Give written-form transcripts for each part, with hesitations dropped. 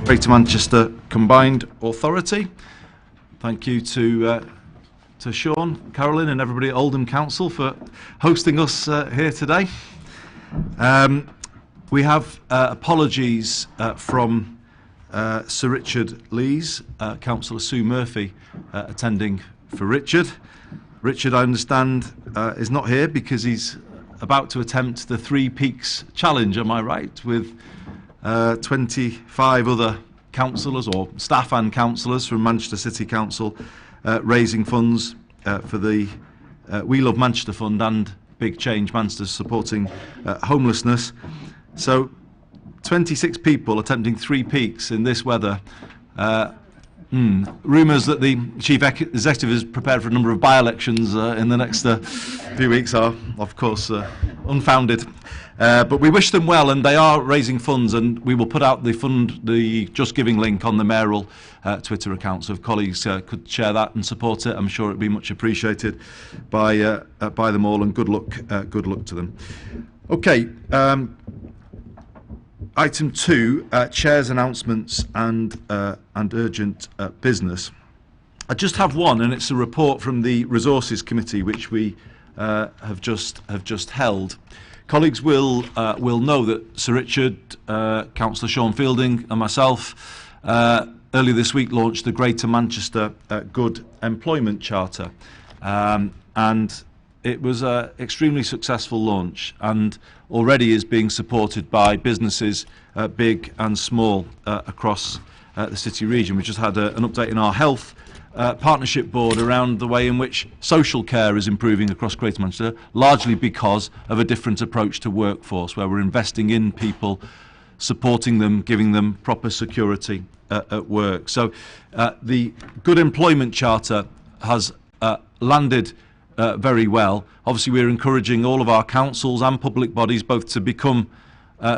Greater Manchester Combined Authority. Thank you to Sean, Carolyn and everybody at Oldham Council for hosting us here today. We have apologies from Sir Richard Lees, Councillor Sue Murphy attending for Richard. Richard, I understand, is not here because he's about to attempt the Three Peaks Challenge, am I right, with 25 other councillors or staff and councillors from Manchester City Council raising funds for the We Love Manchester Fund and Big Change Manchester supporting homelessness. So 26 people attempting Three Peaks in this weather. Rumours that the Chief Executive is prepared for a number of by-elections in the next few weeks are, of course, unfounded. But we wish them well, and they are raising funds, and we will put out the Just Giving link on the mayoral Twitter account. So if colleagues could share that and support it, I'm sure it would be much appreciated by them all, and good luck to them. Okay. Item 2, Chair's announcements and urgent business. I just have one, and it's a report from the Resources Committee, which we have just held. Colleagues will know that Sir Richard, Councillor Sean Fielding and myself earlier this week launched the Greater Manchester Good Employment Charter, and it was an extremely successful launch and already is being supported by businesses big and small across the city region. We just had an update in our health partnership board around the way in which social care is improving across Greater Manchester, largely because of a different approach to workforce, where we're investing in people, supporting them, giving them proper security at work. So the Good Employment Charter has landed very well. Obviously, we're encouraging all of our councils and public bodies both to become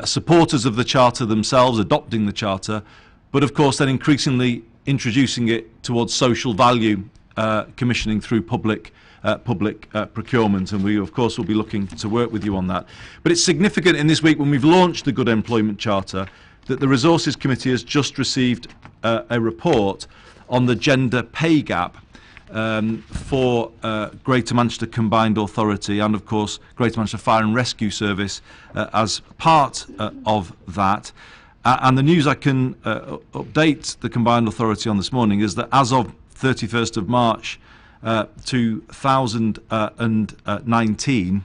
supporters of the Charter themselves, adopting the Charter, but of course then increasingly introducing it towards social value commissioning through public procurement, and we of course will be looking to work with you on that. But it's significant in this week when we've launched the Good Employment Charter that the Resources Committee has just received a report on the gender pay gap for Greater Manchester Combined Authority and of course Greater Manchester Fire and Rescue Service as part of that. And the news I can update the Combined Authority on this morning is that as of 31st of March 2019,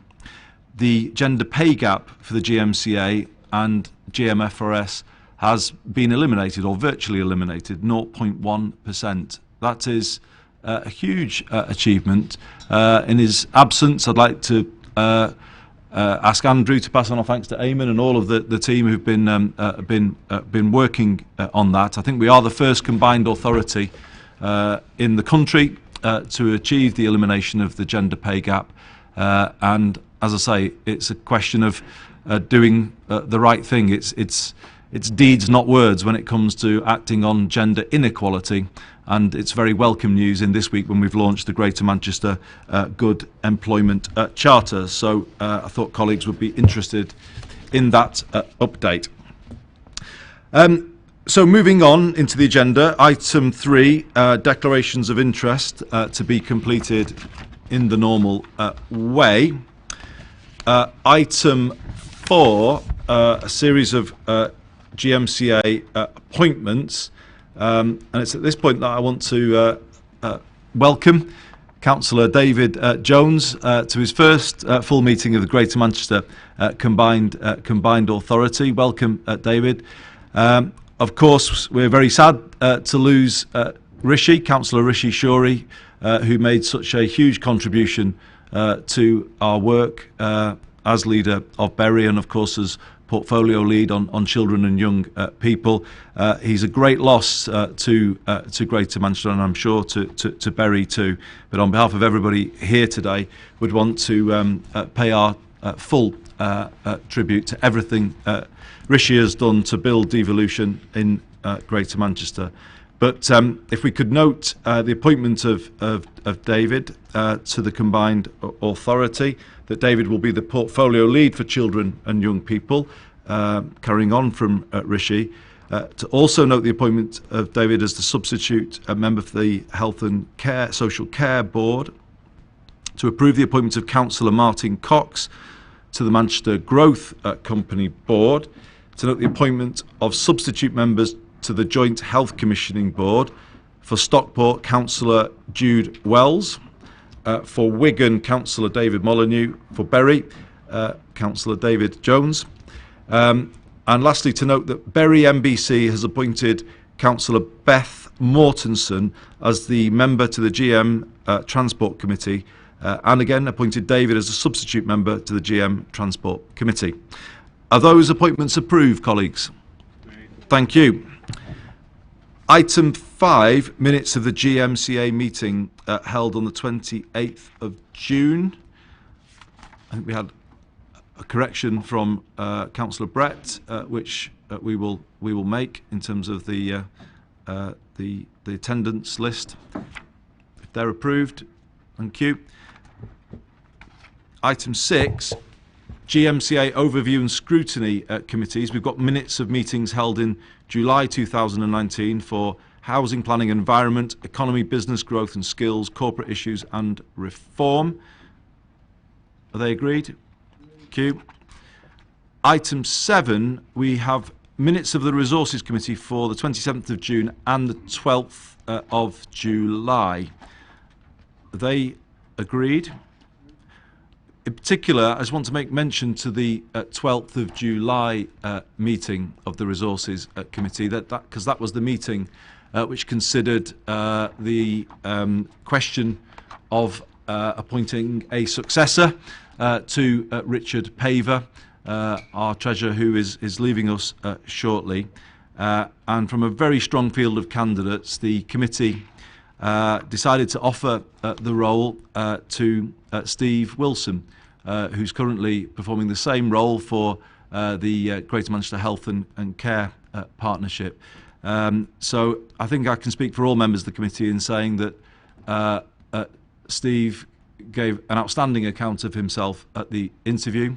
the gender pay gap for the GMCA and GMFRS has been eliminated, or virtually eliminated, 0.1%. That is a huge achievement. In his absence, I'd like to ask Andrew to pass on our thanks to Eamon and all of the team who've been working on that. I think we are the first combined authority in the country to achieve the elimination of the gender pay gap. And as I say, it's a question of doing the right thing. It's deeds, not words, when it comes to acting on gender inequality. And it's very welcome news in this week when we've launched the Greater Manchester Good Employment Charter. So I thought colleagues would be interested in that update. So moving on into the agenda, item 3, declarations of interest to be completed in the normal way. Item 4, a series of GMCA appointments. And it's at this point that I want to welcome Councillor David Jones to his first full meeting of the Greater Manchester Combined Authority. Welcome, David. Of course, we're very sad to lose Councillor Rishi Shourie, who made such a huge contribution to our work as leader of Bury and, of course, as portfolio lead on children and young people. He's a great loss to Greater Manchester, and I'm sure to Bury too. But on behalf of everybody here today, would want to pay our full tribute to everything Rishi has done to build devolution in Greater Manchester. But if we could note the appointment of David to the Combined Authority, that David will be the portfolio lead for children and young people, carrying on from Rishi. To also note the appointment of David as the substitute member for the Health and Social Care Board. To approve the appointment of Councillor Martin Cox to the Manchester Growth Company Board. To note the appointment of substitute members to the Joint Health Commissioning Board. For Stockport, Councillor Jude Wells. For Wigan, Councillor David Molyneux. For Bury, Councillor David Jones. And lastly, to note that Bury MBC has appointed Councillor Beth Mortensen as the member to the GM Transport Committee, and again appointed David as a substitute member to the GM Transport Committee. Are those appointments approved, colleagues? Thank you. Item 5, minutes of the GMCA meeting held on the 28th of June. I think we had a correction from Councillor Brett, which we will make in terms of the attendance list. If they're approved, thank you. Item 6, GMCA overview and scrutiny committees. We've got minutes of meetings held in July 2019 for housing, planning, environment, economy, business growth and skills, corporate issues and reform. Are they agreed? Thank you. Item 7, we have minutes of the Resources Committee for the 27th of June and the 12th of July. Are they agreed? In particular, I just want to make mention to the 12th of July meeting of the Resources Committee, because that was the meeting which considered the question of appointing a successor to Richard Paver, our Treasurer, who is leaving us shortly. And from a very strong field of candidates, the committee decided to offer the role to Steve Wilson, who's currently performing the same role for the Greater Manchester Health and Care Partnership. So I think I can speak for all members of the committee in saying that Steve gave an outstanding account of himself at the interview,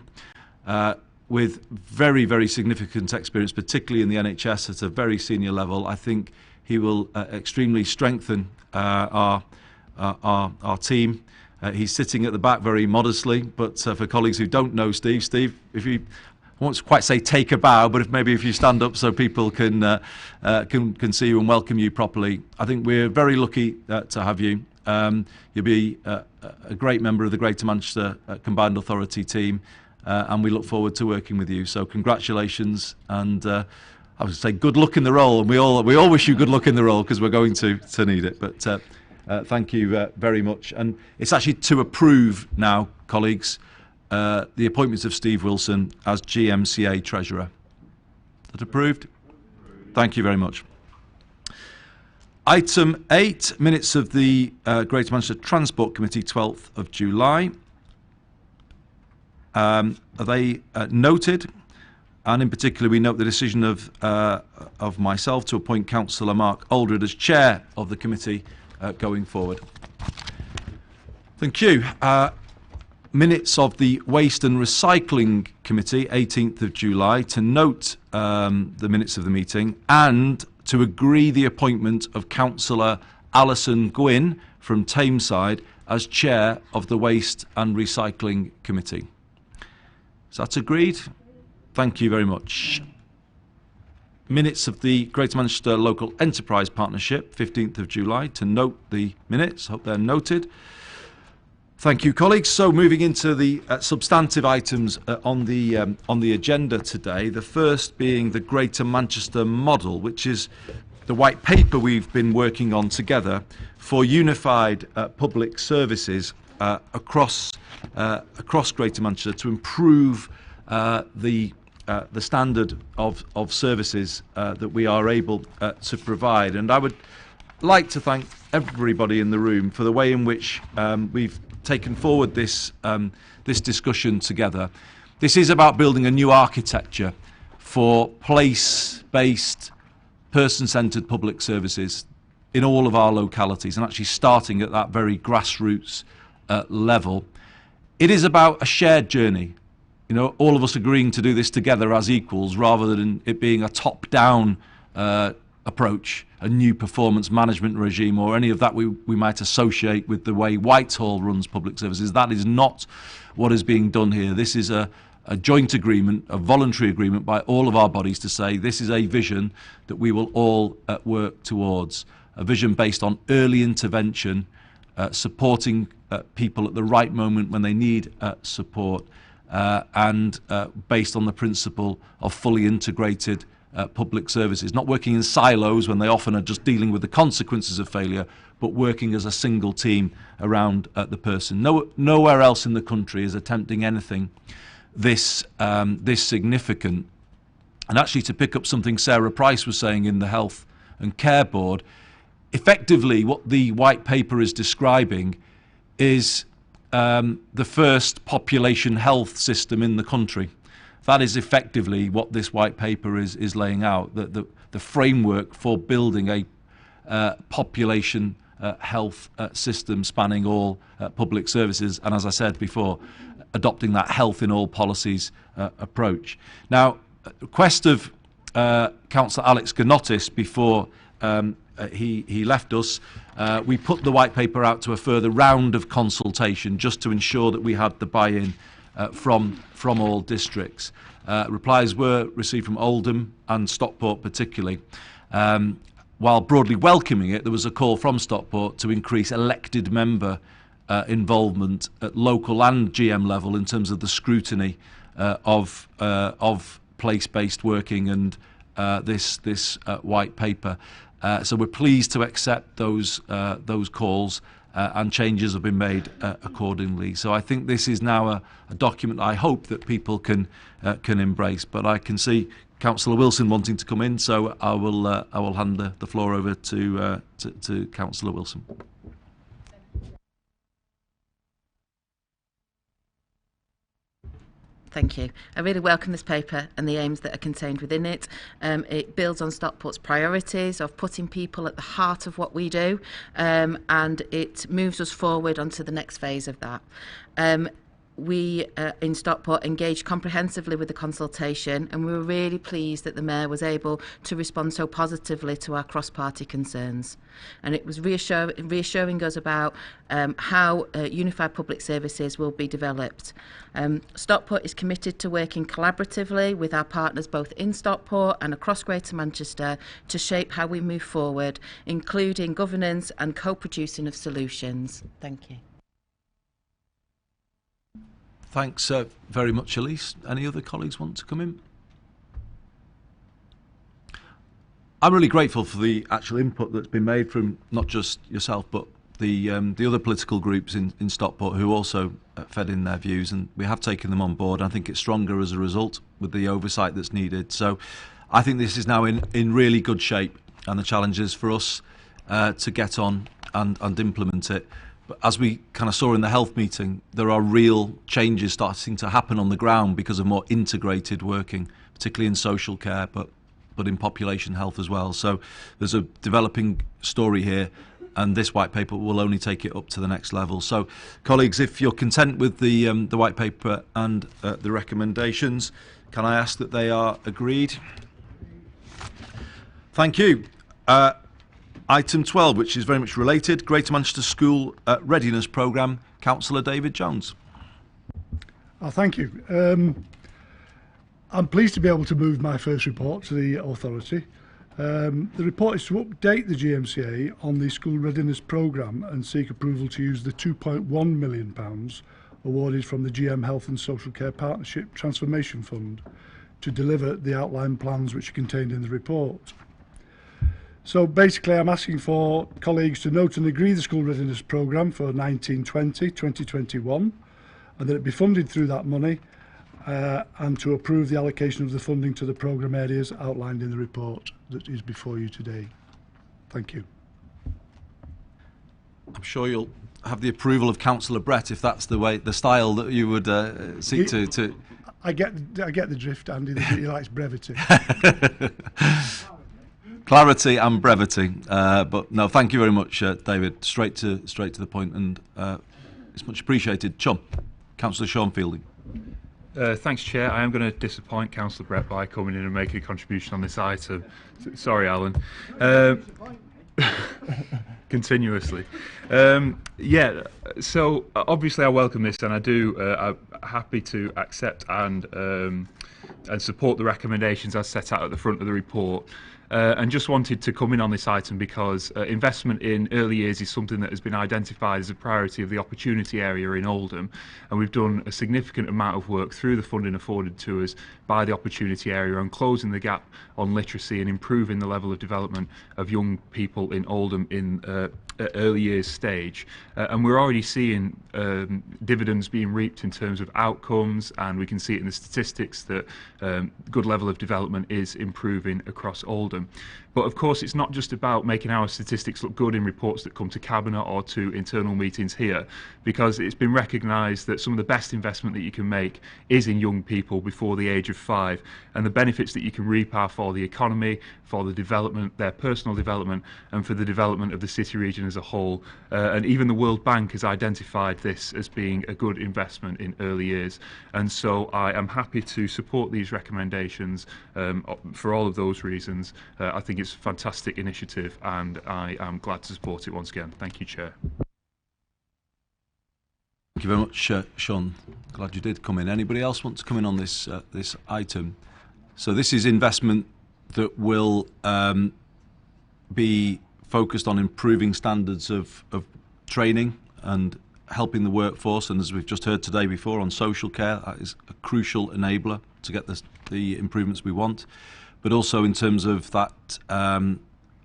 with very, very significant experience, particularly in the NHS at a very senior level. I think he will extremely strengthen our team. He's sitting at the back very modestly, but for colleagues who don't know Steve, if you, I won't quite say take a bow, but if you stand up so people can see you and welcome you properly. I think we're very lucky to have you. You'll be a great member of the Greater Manchester Combined Authority team, and we look forward to working with you. So congratulations, and I would say good luck in the role, and we all wish you good luck in the role because we're going to need it. But thank you very much. And it's actually to approve now, colleagues, the appointment of Steve Wilson as GMCA Treasurer. Is that approved? Thank you very much. Item 8, minutes of the Greater Manchester Transport Committee, 12th of July. Are they noted? And in particular, we note the decision of myself to appoint Councillor Mark Aldred as chair of the committee going forward. Thank you. Minutes of the Waste and Recycling Committee, 18th of July, to note the minutes of the meeting and to agree the appointment of Councillor Alison Gwynn from Tameside as chair of the Waste and Recycling Committee. Is that agreed? Thank you very much. Minutes of the Greater Manchester Local Enterprise Partnership, 15th of July, to note the minutes. Hope they're noted. Thank you, colleagues. So moving into the substantive items on the agenda today, the first being the Greater Manchester Model, which is the white paper we've been working on together for unified public services across Greater Manchester to improve the standard of services that we are able to provide. And I would like to thank everybody in the room for the way in which we've taken forward this discussion together. This is about building a new architecture for place-based, person-centred public services in all of our localities, and actually starting at that very grassroots level. It is about a shared journey. You know, all of us agreeing to do this together as equals, rather than it being a top-down approach, a new performance management regime, or any of that we might associate with the way Whitehall runs public services. That is not what is being done here. This is a joint agreement, a voluntary agreement by all of our bodies to say this is a vision that we will all work towards, a vision based on early intervention, supporting people at the right moment when they need support, and based on the principle of fully integrated public services, not working in silos when they often are just dealing with the consequences of failure, but working as a single team around the person. Nowhere else in the country is attempting anything this significant. And actually, to pick up something Sarah Price was saying in the Health and Care Board, effectively what the white paper is describing is the first population health system in the country. That is effectively what this white paper is laying out, the framework for building a population health system spanning all public services, and as I said before, adopting that health in all policies approach. Now, request of Councillor Alex Ganotis before he left us, we put the white paper out to a further round of consultation just to ensure that we had the buy-in from all districts. Replies were received from Oldham and Stockport particularly. While broadly welcoming it, there was a call from Stockport to increase elected member involvement at local and GM level in terms of the scrutiny of place-based working and this white paper. So we're pleased to accept those calls, and changes have been made accordingly. So I think this is now a document I hope that people can embrace. But I can see Councillor Wilson wanting to come in, so I will hand the floor over to Councillor Wilson. Thank you. I really welcome this paper and the aims that are contained within it. It builds on Stockport's priorities of putting people at the heart of what we do, and it moves us forward onto the next phase of that. We in Stockport engaged comprehensively with the consultation, and we were really pleased that the Mayor was able to respond so positively to our cross-party concerns. And it was reassuring us about how unified public services will be developed. Stockport is committed to working collaboratively with our partners both in Stockport and across Greater Manchester to shape how we move forward, including governance and co-producing of solutions. Thank you. Thanks very much, Elise. Any other colleagues want to come in? I'm really grateful for the actual input that's been made from not just yourself, but the other political groups in Stockport who also fed in their views, and we have taken them on board. I think it's stronger as a result with the oversight that's needed. So I think this is now in really good shape, and the challenge is for us to get on and implement it. But as we kind of saw in the health meeting, there are real changes starting to happen on the ground because of more integrated working, particularly in social care, but in population health as well. So there's a developing story here, and this white paper will only take it up to the next level. So, colleagues, if you're content with the white paper and the recommendations, can I ask that they are agreed? Thank you. Item 12, which is very much related, Greater Manchester School Readiness Programme. Councillor David Jones. Thank you. I'm pleased to be able to move my first report to the authority. The report is to update the GMCA on the School Readiness Programme and seek approval to use the £2.1 million awarded from the GM Health and Social Care Partnership Transformation Fund to deliver the outline plans which are contained in the report. So basically I'm asking for colleagues to note and agree the School Readiness Programme for 1920-2021 and that it be funded through that money, and to approve the allocation of the funding to the programme areas outlined in the report that is before you today. Thank you. I'm sure you'll have the approval of Councillor Brett if that's the style that you would seek to... I get the drift, Andy. He likes brevity. Clarity and brevity, but no, thank you very much, David. Straight to the point, and it's much appreciated. Councillor Sean Fielding. Thanks, Chair. I am going to disappoint Councillor Brett by coming in and making a contribution on this item. Sorry, Alan. Continuously. So obviously I welcome this, and I'm happy to accept and support the recommendations as set out at the front of the report. And just wanted to come in on this item because investment in early years is something that has been identified as a priority of the opportunity area in Oldham, and we've done a significant amount of work through the funding afforded to us by the opportunity area on closing the gap on literacy and improving the level of development of young people in Oldham in early years stage, and we're already seeing dividends being reaped in terms of outcomes, and we can see it in the statistics that good level of development is improving across Oldham. But of course it's not just about making our statistics look good in reports that come to Cabinet or to internal meetings here, because it's been recognised that some of the best investment that you can make is in young people before the age of 5, and the benefits that you can reap are for the economy, for the development, their personal development, and for the development of the city region as a whole. And even the World Bank has identified this as being a good investment in early years. And so I am happy to support these recommendations for all of those reasons. I think it's a fantastic initiative, and I am glad to support it once again. Thank you, Chair. Thank you very much, Sean. Glad you did come in. Anybody else want to come in on this this item? So this is investment that will be focused on improving standards of training and helping the workforce, and as we've just heard today before on social care, that is a crucial enabler to get the improvements we want, but also in terms of that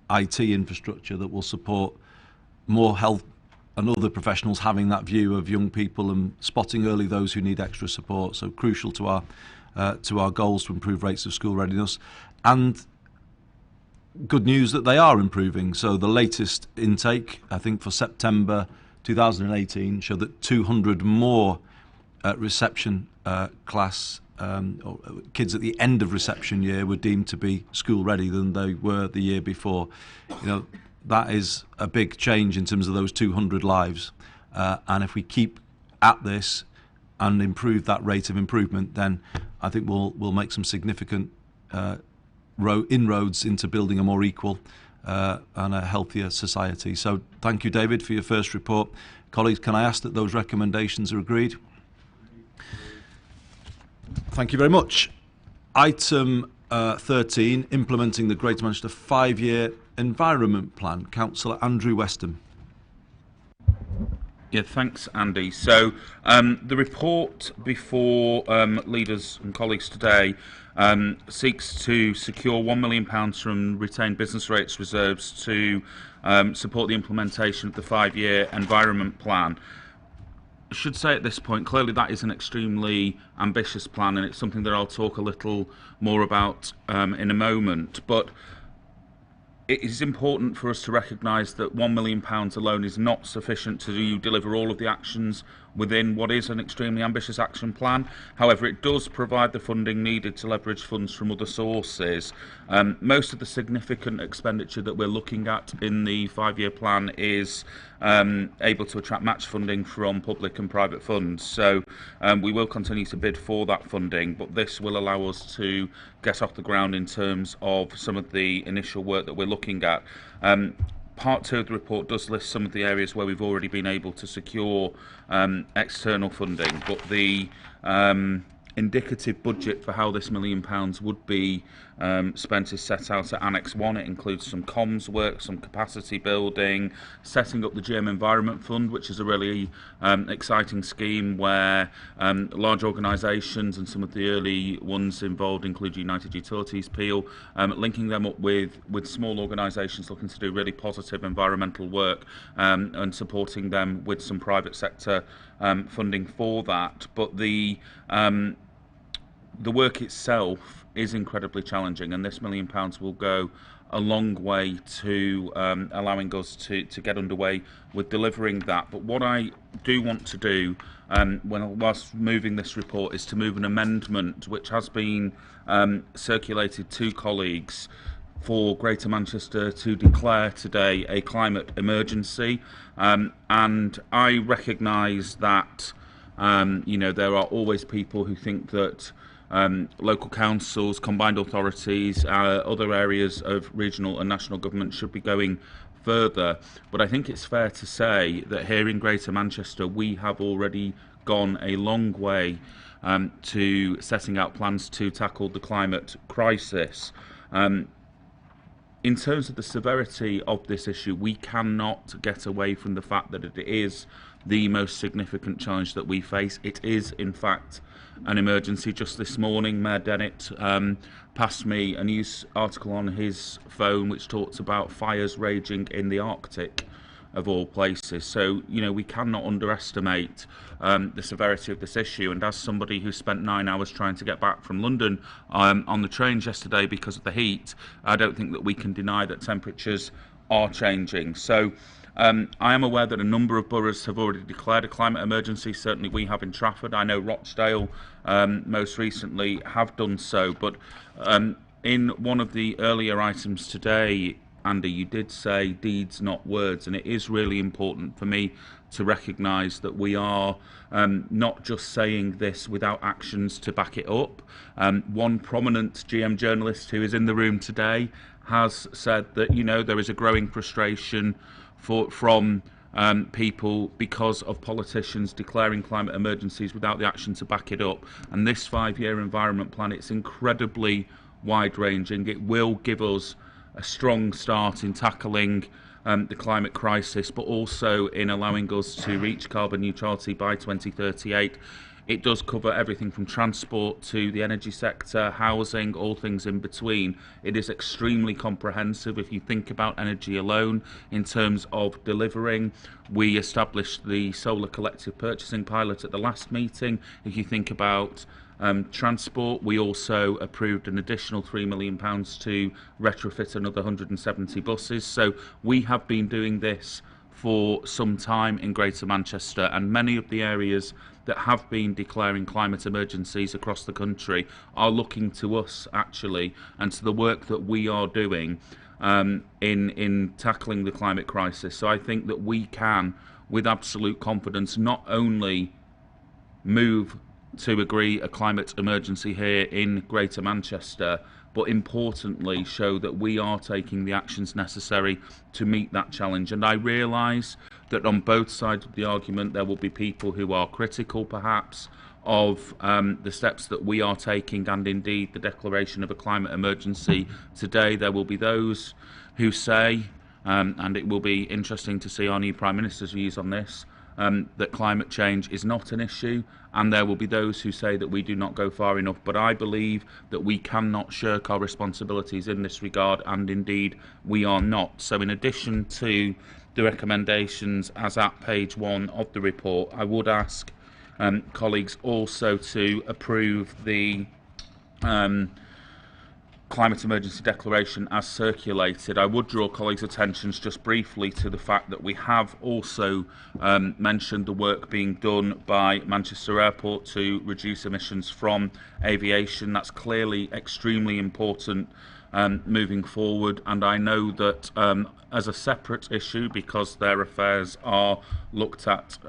IT infrastructure that will support more health and other professionals having that view of young people and spotting early those who need extra support. So crucial to our goals to improve rates of school readiness, and good news that they are improving. So the latest intake, I think for September 2018, showed that 200 more reception class or kids at the end of reception year were deemed to be school ready than they were the year before. You know, that is a big change in terms of those 200 lives, and if we keep at this and improve that rate of improvement, then I think we'll make some significant inroads into building a more equal and a healthier society. So thank you, David, for your first report. Colleagues, can I ask that those recommendations are agreed? Thank you very much. Item 13, implementing the Greater Manchester 5-year environment plan. Councillor Andrew Weston. Yeah, thanks, Andy. So the report before leaders and colleagues today seeks to secure £1 million from retained business rates reserves to support the implementation of the 5-year environment plan. I should say at this point, clearly that is an extremely ambitious plan, and it's something that I'll talk a little more about in a moment. But it is important for us to recognise that £1 million alone is not sufficient to deliver all of the actions within what is an extremely ambitious action plan. However, it does provide the funding needed to leverage funds from other sources. Most of the significant expenditure that we're looking at in the 5-year plan is able to attract match funding from public and private funds. So we will continue to bid for that funding, but this will allow us to get off the ground in terms of some of the initial work that we're looking at. Part 2 of the report does list some of the areas where we've already been able to secure external funding, but the indicative budget for how this £1 million would be spent is set out at Annex 1. It includes some comms work, some capacity building, setting up the GM Environment Fund, which is a really exciting scheme where large organisations and some of the early ones involved include United Utilities, Peel, linking them up with small organisations looking to do really positive environmental work and supporting them with some private sector funding for that. But the work itself is incredibly challenging, and this £1 million will go a long way to allowing us to get underway with delivering that. But what I do want to do whilst moving this report is to move an amendment which has been circulated to colleagues for Greater Manchester to declare today a climate emergency, and I recognise that There are always people who think that local councils, combined authorities, other areas of regional and national government should be going further. But I think it's fair to say that here in Greater Manchester, we have already gone a long way to setting out plans to tackle the climate crisis. In terms of the severity of this issue, we cannot get away from the fact that it is the most significant challenge that we face. It is, in fact, an emergency. Just this morning, Mayor Dennett passed me a news article on his phone which talks about fires raging in the Arctic, of all places. So, we cannot underestimate the severity of this issue. And as somebody who spent 9 hours trying to get back from London on the trains yesterday because of the heat, I don't think that we can deny that temperatures are changing. So I am aware that a number of boroughs have already declared a climate emergency. Certainly we have in Trafford. I know Rochdale most recently have done so. But in one of the earlier items today, Andy, you did say deeds, not words, and it is really important for me to recognise that we are not just saying this without actions to back it up. One prominent GM journalist who is in the room today has said that, there is a growing frustration from people because of politicians declaring climate emergencies without the action to back it up. And this 5-year environment plan, it's incredibly wide-ranging. It will give us a strong start in tackling the climate crisis, but also in allowing us to reach carbon neutrality by 2038. It does cover everything from transport to the energy sector, housing, all things in between. It is extremely comprehensive if you think about energy alone in terms of delivering. We established the solar collective purchasing pilot at the last meeting. If you think about transport, we also approved an additional £3 million to retrofit another 170 buses. So we have been doing this for some time in Greater Manchester, and many of the areas that have been declaring climate emergencies across the country are looking to us, actually, and to the work that we are doing in tackling the climate crisis. So I think that we can, with absolute confidence, not only move to agree a climate emergency here in Greater Manchester, but importantly show that we are taking the actions necessary to meet that challenge. And I realise that on both sides of the argument there will be people who are critical perhaps of the steps that we are taking, and indeed the declaration of a climate emergency today. There will be those who say, and it will be interesting to see our new Prime Minister's views on this, that climate change is not an issue, and there will be those who say that we do not go far enough. But I believe that we cannot shirk our responsibilities in this regard, and indeed we are not. So in addition to the recommendations as at page 1 of the report, I would ask colleagues also to approve the climate emergency declaration as circulated. I would draw colleagues' attentions just briefly to the fact that we have also mentioned the work being done by Manchester Airport to reduce emissions from aviation. That's clearly extremely important moving forward, and I know that as a separate issue, because their affairs are looked at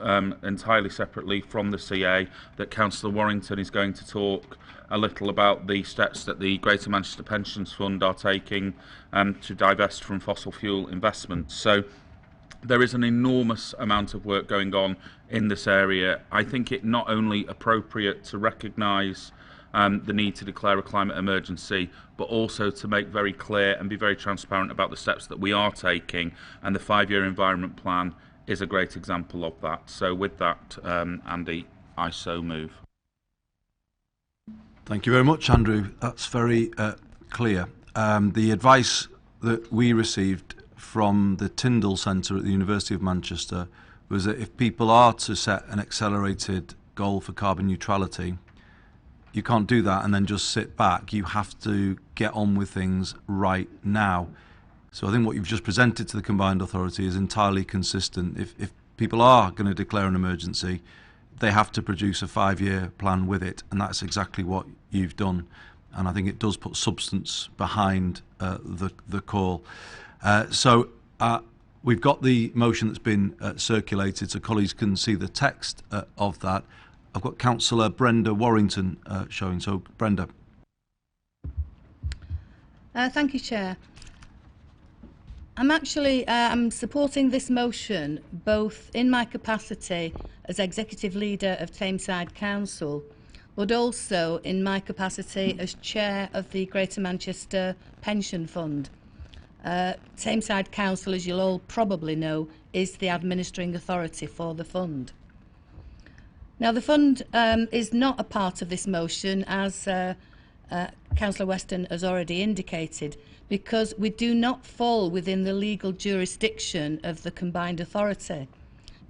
entirely separately from the CA, that Councillor Warrington is going to talk a little about the steps that the Greater Manchester Pensions Fund are taking to divest from fossil fuel investments. So there is an enormous amount of work going on in this area. I think it not only appropriate to recognise the need to declare a climate emergency, but also to make very clear and be very transparent about the steps that we are taking, and the 5-year environment plan is a great example of that. So with that, Andy, I so move. Thank you very much, Andrew. That's very clear. The advice that we received from the Tyndall Centre at the University of Manchester was that if people are to set an accelerated goal for carbon neutrality, you can't do that and then just sit back. You have to get on with things right now. So I think what you've just presented to the Combined Authority is entirely consistent. If people are going to declare an emergency, they have to produce a 5-year plan with it, and that's exactly what you've done. And I think it does put substance behind the call. So we've got the motion that's been circulated, so colleagues can see the text of that. I've got Councillor Brenda Warrington showing. So, Brenda. Thank you, Chair. I'm supporting this motion both in my capacity as Executive Leader of Tameside Council, but also in my capacity as Chair of the Greater Manchester Pension Fund. Tameside Council, as you'll all probably know, is the administering authority for the fund. Now, the fund is not a part of this motion, as Councillor Weston has already indicated, because we do not fall within the legal jurisdiction of the combined authority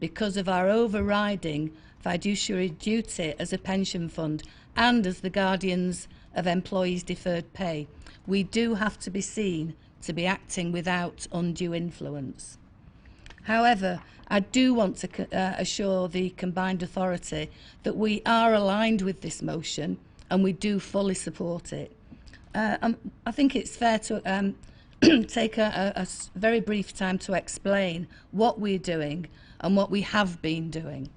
because of our overriding fiduciary duty as a pension fund and as the guardians of employees' deferred pay. We do have to be seen to be acting without undue influence. However, I do want to assure the combined authority that we are aligned with this motion and we do fully support it. I think it's fair to take a very brief time to explain what we're doing and what we have been doing.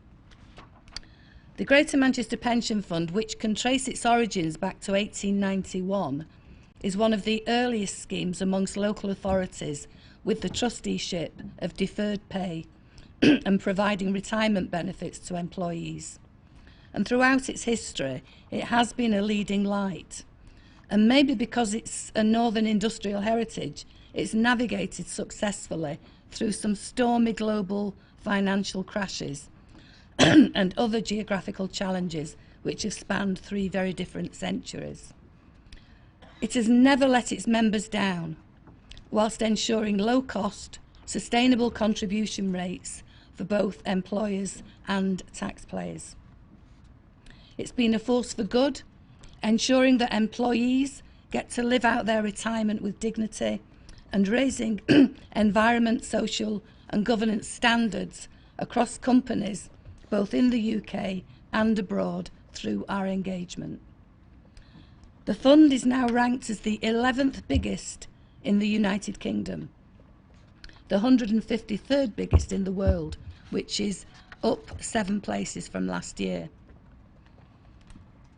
The Greater Manchester Pension Fund, which can trace its origins back to 1891, is one of the earliest schemes amongst local authorities with the trusteeship of deferred pay and providing retirement benefits to employees. And throughout its history, it has been a leading light. And maybe because it's a northern industrial heritage, it's navigated successfully through some stormy global financial crashes and other geographical challenges which have spanned 3 very different centuries. It has never let its members down, whilst ensuring low-cost, sustainable contribution rates for both employers and taxpayers. It's been a force for good, ensuring that employees get to live out their retirement with dignity and raising environment, social and governance standards across companies, both in the UK and abroad, through our engagement. The fund is now ranked as the 11th biggest in the United Kingdom, the 153rd biggest in the world, which is up 7 places from last year.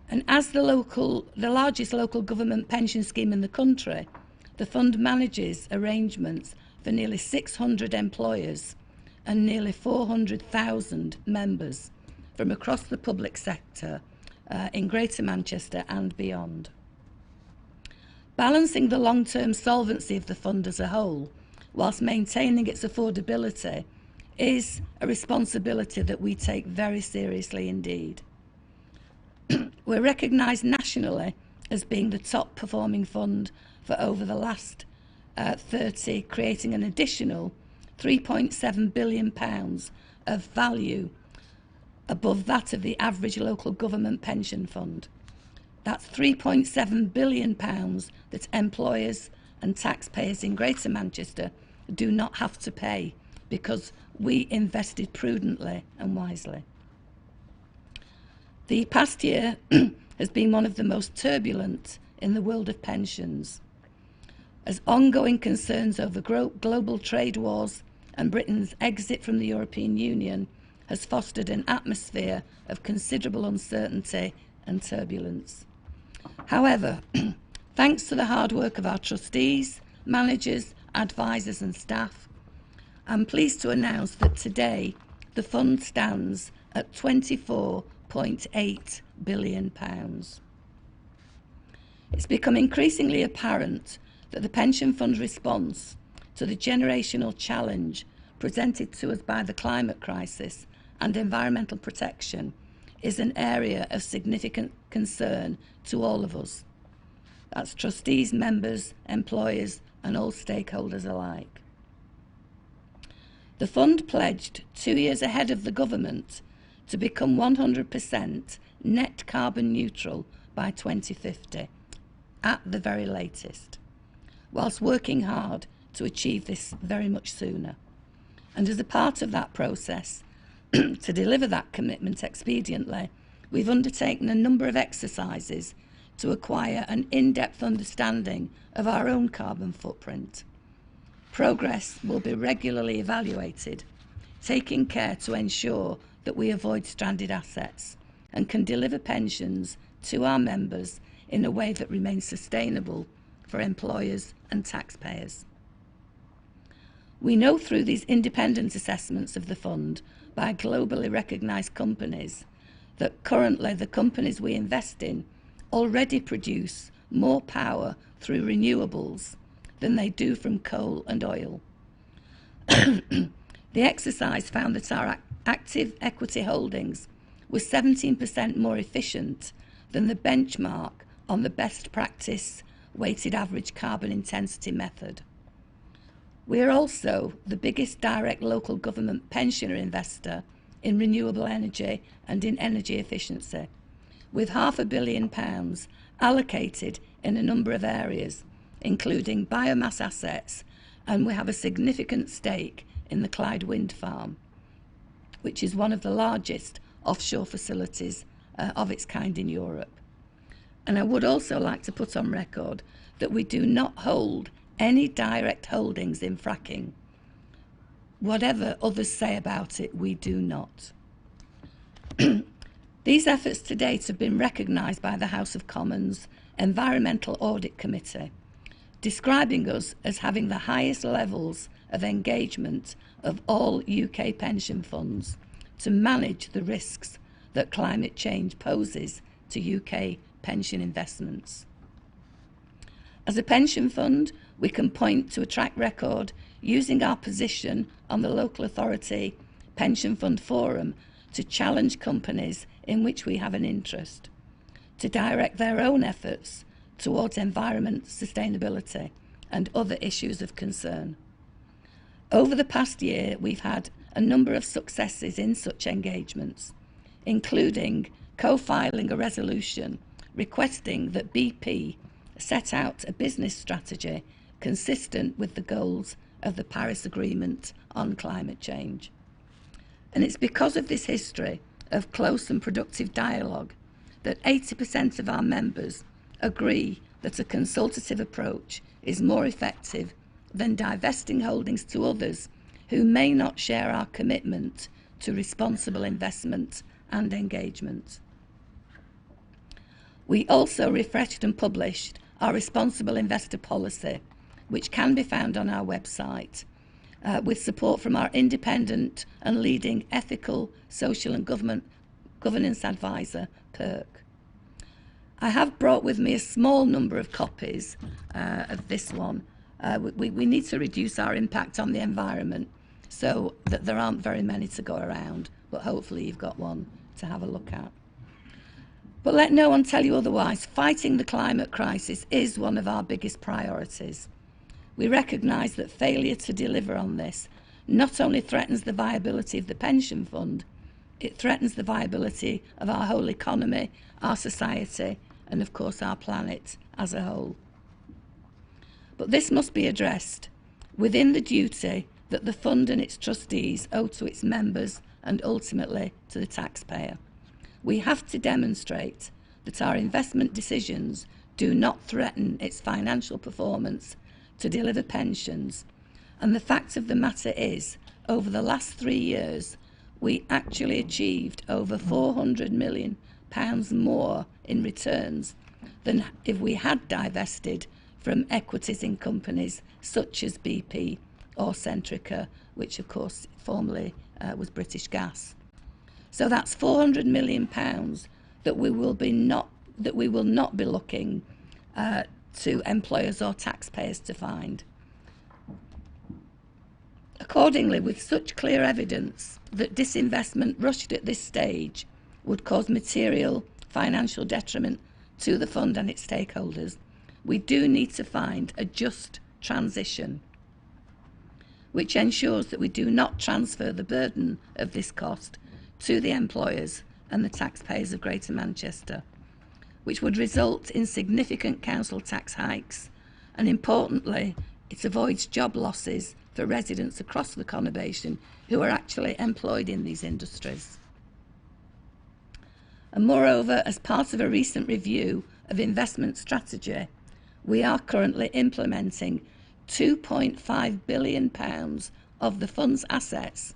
And as the largest local government pension scheme in the country, the fund manages arrangements for nearly 600 employers and nearly 400,000 members from across the public sector in Greater Manchester and beyond. Balancing the long-term solvency of the fund as a whole, whilst maintaining its affordability, is a responsibility that we take very seriously indeed. We're recognised nationally as being the top performing fund for over the last 30, creating an additional £3.7 billion of value above that of the average local government pension fund. That's £3.7 billion that employers and taxpayers in Greater Manchester do not have to pay because we invested prudently and wisely. The past year has been one of the most turbulent in the world of pensions, as ongoing concerns over global trade wars and Britain's exit from the European Union has fostered an atmosphere of considerable uncertainty and turbulence. However, thanks to the hard work of our trustees, managers, advisors and staff, I'm pleased to announce that today the fund stands at £24.8 billion. It's become increasingly apparent that the pension fund's response to the generational challenge presented to us by the climate crisis and environmental protection is an area of significant concern to all of us. That's trustees, members, employers and all stakeholders alike. The fund pledged 2 years ahead of the government to become 100% net carbon neutral by 2050, at the very latest, whilst working hard to achieve this very much sooner. And as a part of that process, to deliver that commitment expediently, we've undertaken a number of exercises to acquire an in-depth understanding of our own carbon footprint. Progress will be regularly evaluated, taking care to ensure that we avoid stranded assets and can deliver pensions to our members in a way that remains sustainable for employers and taxpayers. We know through these independent assessments of the fund by globally recognised companies that currently the companies we invest in already produce more power through renewables than they do from coal and oil. The exercise found that our active equity holdings were 17% more efficient than the benchmark on the best practice weighted average carbon intensity method. We are also the biggest direct local government pensioner investor in renewable energy and in energy efficiency, with £500 million allocated in a number of areas, including biomass assets, and we have a significant stake in the Clyde Wind Farm, which is one of the largest offshore facilities of its kind in Europe. And I would also like to put on record that we do not hold any direct holdings in fracking. Whatever others say about it, we do not. These efforts to date have been recognised by the House of Commons Environmental Audit Committee, describing us as having the highest levels of engagement of all UK pension funds to manage the risks that climate change poses to UK pension investments. As a pension fund, we can point to a track record using our position on the local authority pension fund forum to challenge companies in which we have an interest, to direct their own efforts towards environment sustainability and other issues of concern. Over the past year, we've had a number of successes in such engagements, including co-filing a resolution requesting that BP set out a business strategy consistent with the goals of the Paris Agreement on climate change. And it's because of this history of close and productive dialogue that 80% of our members agree that a consultative approach is more effective than divesting holdings to others who may not share our commitment to responsible investment and engagement. We also refreshed and published our responsible investor policy, which can be found on our website, with support from our independent and leading ethical, social and governance advisor, PERC. I have brought with me a small number of copies of this one. We need to reduce our impact on the environment so that there aren't very many to go around, but hopefully you've got one to have a look at. But let no one tell you otherwise. Fighting the climate crisis is one of our biggest priorities. We recognise that failure to deliver on this not only threatens the viability of the pension fund, it threatens the viability of our whole economy, our society, and of course our planet as a whole. But this must be addressed within the duty that the fund and its trustees owe to its members and ultimately to the taxpayer. We have to demonstrate that our investment decisions do not threaten its financial performance to deliver pensions. And the fact of the matter is, over the last 3 years, we actually achieved over £400 million more in returns than if we had divested from equities in companies such as BP or Centrica, which of course formerly was British Gas. So that's £400 million that we will not be looking to employers or taxpayers to find. Accordingly, with such clear evidence that disinvestment rushed at this stage would cause material financial detriment to the fund and its stakeholders, we do need to find a just transition which ensures that we do not transfer the burden of this cost to the employers and the taxpayers of Greater Manchester, which would result in significant council tax hikes, and importantly, it avoids job losses for residents across the conurbation who are actually employed in these industries. And moreover, as part of a recent review of investment strategy, we are currently implementing £2.5 billion of the fund's assets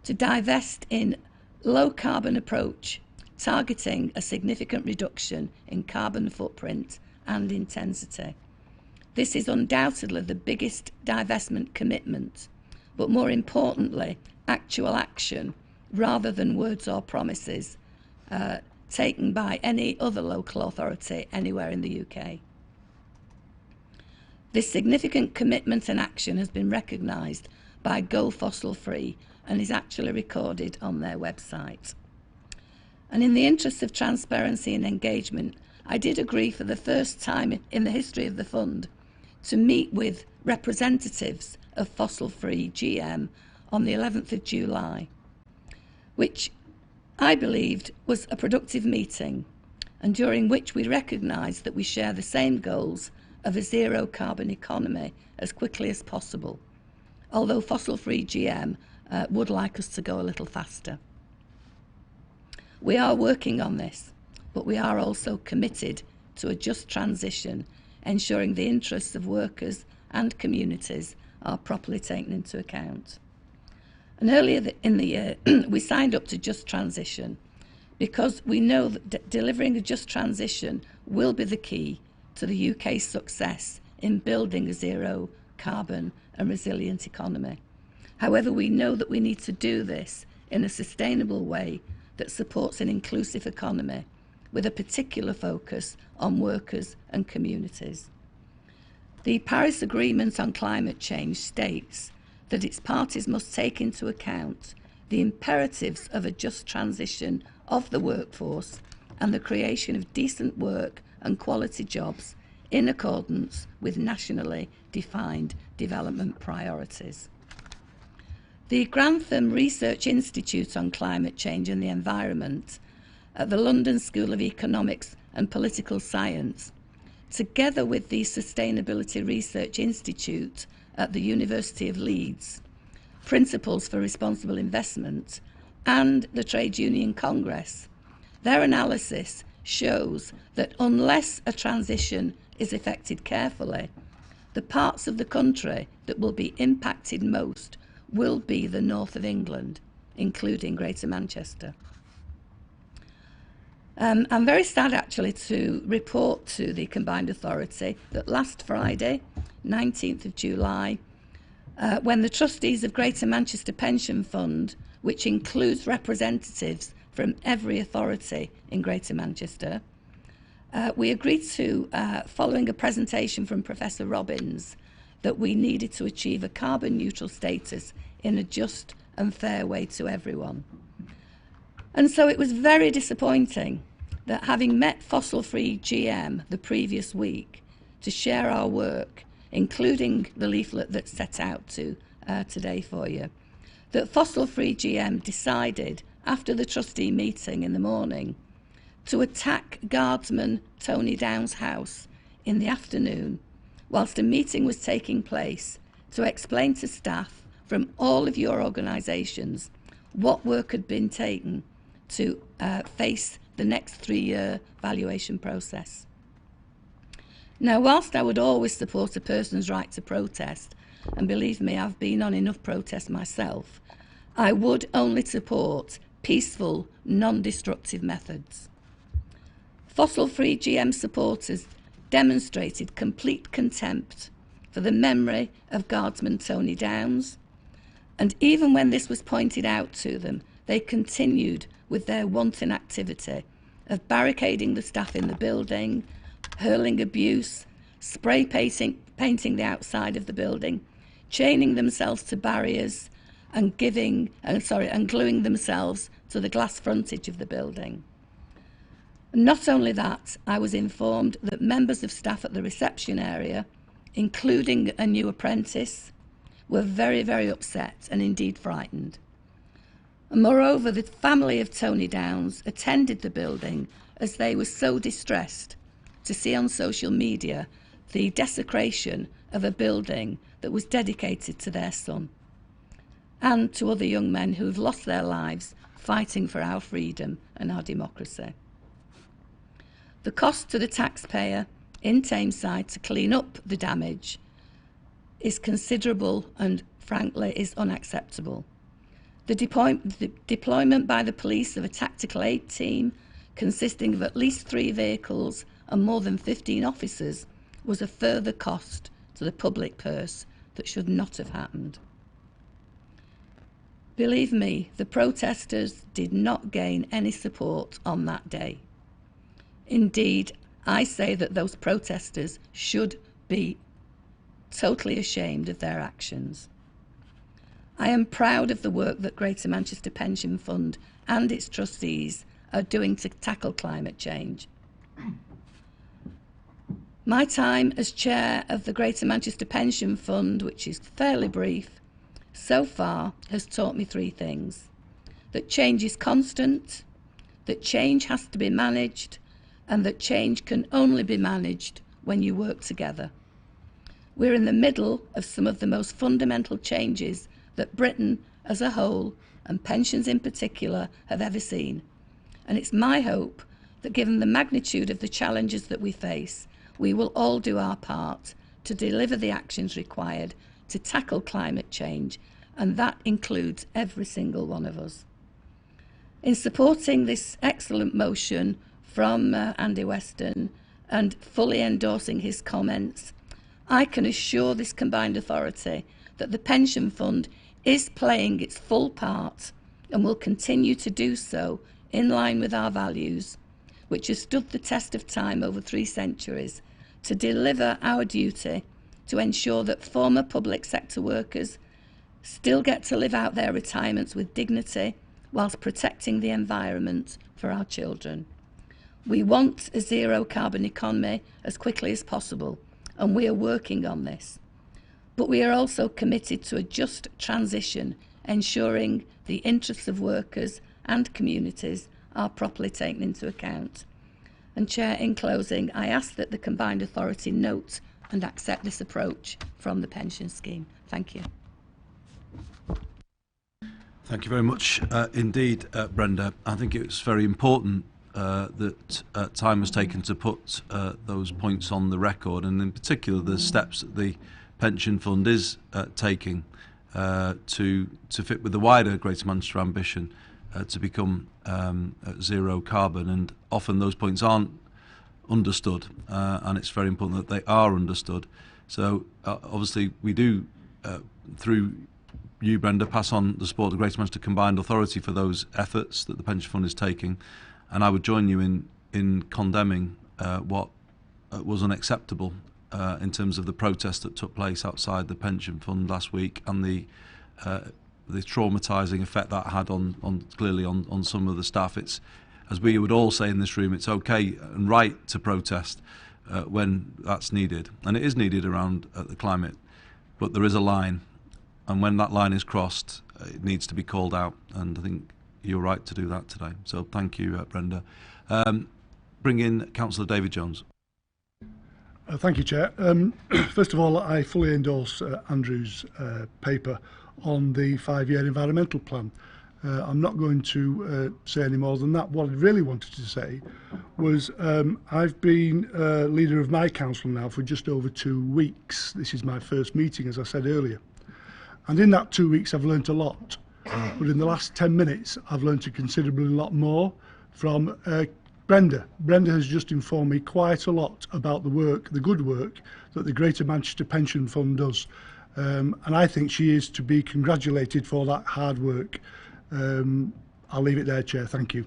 to divest in low carbon approach targeting a significant reduction in carbon footprint and intensity. This is undoubtedly the biggest divestment commitment, but more importantly, actual action rather than words or promises taken by any other local authority anywhere in the UK. This significant commitment and action has been recognised by Go Fossil Free and is actually recorded on their website. And in the interest of transparency and engagement, I did agree for the first time in the history of the fund to meet with representatives of Fossil Free GM on the 11th of July, which I believed was a productive meeting, and during which we recognised that we share the same goals of a zero carbon economy as quickly as possible, although Fossil Free GM would like us to go a little faster. We are working on this, but we are also committed to a just transition, ensuring the interests of workers and communities are properly taken into account. And earlier in the year, we signed up to Just Transition because we know that delivering a just transition will be the key to the UK's success in building a zero carbon and resilient economy. However, we know that we need to do this in a sustainable way that supports an inclusive economy with a particular focus on workers and communities. The Paris Agreement on Climate Change states that its parties must take into account the imperatives of a just transition of the workforce and the creation of decent work and quality jobs in accordance with nationally defined development priorities. The Grantham Research Institute on Climate Change and the Environment at the London School of Economics and Political Science, together with the Sustainability Research Institute at the University of Leeds, Principles for Responsible Investment, and the Trade Union Congress, their analysis shows that unless a transition is effected carefully, the parts of the country that will be impacted most will be the north of England, including Greater Manchester. I'm very sad actually to report to the Combined Authority that last Friday, 19th of July, when the trustees of Greater Manchester Pension Fund, which includes representatives from every authority in Greater Manchester, we agreed to, following a presentation from Professor Robbins, that we needed to achieve a carbon neutral status in a just and fair way to everyone. And so it was very disappointing that, having met Fossil Free GM the previous week to share our work, including the leaflet that's set out today for you, that Fossil Free GM decided after the trustee meeting in the morning to attack Guardsman Tony Downs' house in the afternoon whilst a meeting was taking place to explain to staff from all of your organisations what work had been taken to face the next 3-year valuation process. Now, whilst I would always support a person's right to protest, and believe me, I've been on enough protests myself, I would only support peaceful, non-destructive methods. Fossil Free GM supporters demonstrated complete contempt for the memory of Guardsman Tony Downs, and even when this was pointed out to them, they continued with their wanton activity of barricading the staff in the building, hurling abuse, spray painting the outside of the building, chaining themselves to barriers, and gluing themselves to the glass frontage of the building. Not only that, I was informed that members of staff at the reception area, including a new apprentice, were very, very upset and indeed frightened. And moreover, the family of Tony Downs attended the building as they were so distressed to see on social media the desecration of a building that was dedicated to their son and to other young men who've lost their lives fighting for our freedom and our democracy. The cost to the taxpayer in Tameside to clean up the damage is considerable and, frankly, is unacceptable. The deployment by the police of a tactical aid team consisting of at least 3 vehicles and more than 15 officers, was a further cost to the public purse that should not have happened. Believe me, the protesters did not gain any support on that day. Indeed, I say that those protesters should be totally ashamed of their actions. I am proud of the work that Greater Manchester Pension Fund and its trustees are doing to tackle climate change. My time as chair of the Greater Manchester Pension Fund, which is fairly brief, so far has taught me 3 things: that change is constant, that change has to be managed, and that change can only be managed when you work together. We're in the middle of some of the most fundamental changes that Britain as a whole, and pensions in particular, have ever seen. And it's my hope that given the magnitude of the challenges that we face, we will all do our part to deliver the actions required to tackle climate change, and that includes every single one of us. In supporting this excellent motion from Andy Weston and fully endorsing his comments, I can assure this combined authority that the pension fund is playing its full part and will continue to do so in line with our values, which has stood the test of time over 3 centuries, to deliver our duty to ensure that former public sector workers still get to live out their retirements with dignity whilst protecting the environment for our children. We want a zero carbon economy as quickly as possible, and we are working on this. But we are also committed to a just transition, ensuring the interests of workers and communities are properly taken into account. And Chair, in closing, I ask that the combined authority note and accept this approach from the pension scheme. Thank you. Thank you very much indeed, Brenda. I think it's very important that time was taken to put those points on the record, and in particular the steps that the pension fund is taking to fit with the wider Greater Manchester ambition to become zero carbon. And often those points aren't understood, and it's very important that they are understood. So obviously we do, through you, Brenda, pass on the support of the Greater Manchester Combined Authority for those efforts that the pension fund is taking, and I would join you in condemning what was unacceptable in terms of the protest that took place outside the pension fund last week, and the traumatising effect that had clearly on some of the staff. It's, as we would all say in this room, it's okay and right to protest when that's needed, and it is needed around the climate, but there is a line, and when that line is crossed, it needs to be called out, and I think you're right to do that today. So thank you, Brenda. Bring in Councillor David Jones. Thank you, Chair. First of all, I fully endorse Andrew's paper on the 5-year environmental plan. I'm not going to say any more than that. What I really wanted to say was I've been leader of my council now for just over 2 weeks. This is my first meeting, as I said earlier. And in that 2 weeks, I've learnt a lot. But in the last 10 minutes, I've learnt a considerably lot more from Brenda. Brenda has just informed me quite a lot about the work, the good work that the Greater Manchester Pension Fund does. And I think she is to be congratulated for that hard work. I'll leave it there, Chair. Thank you.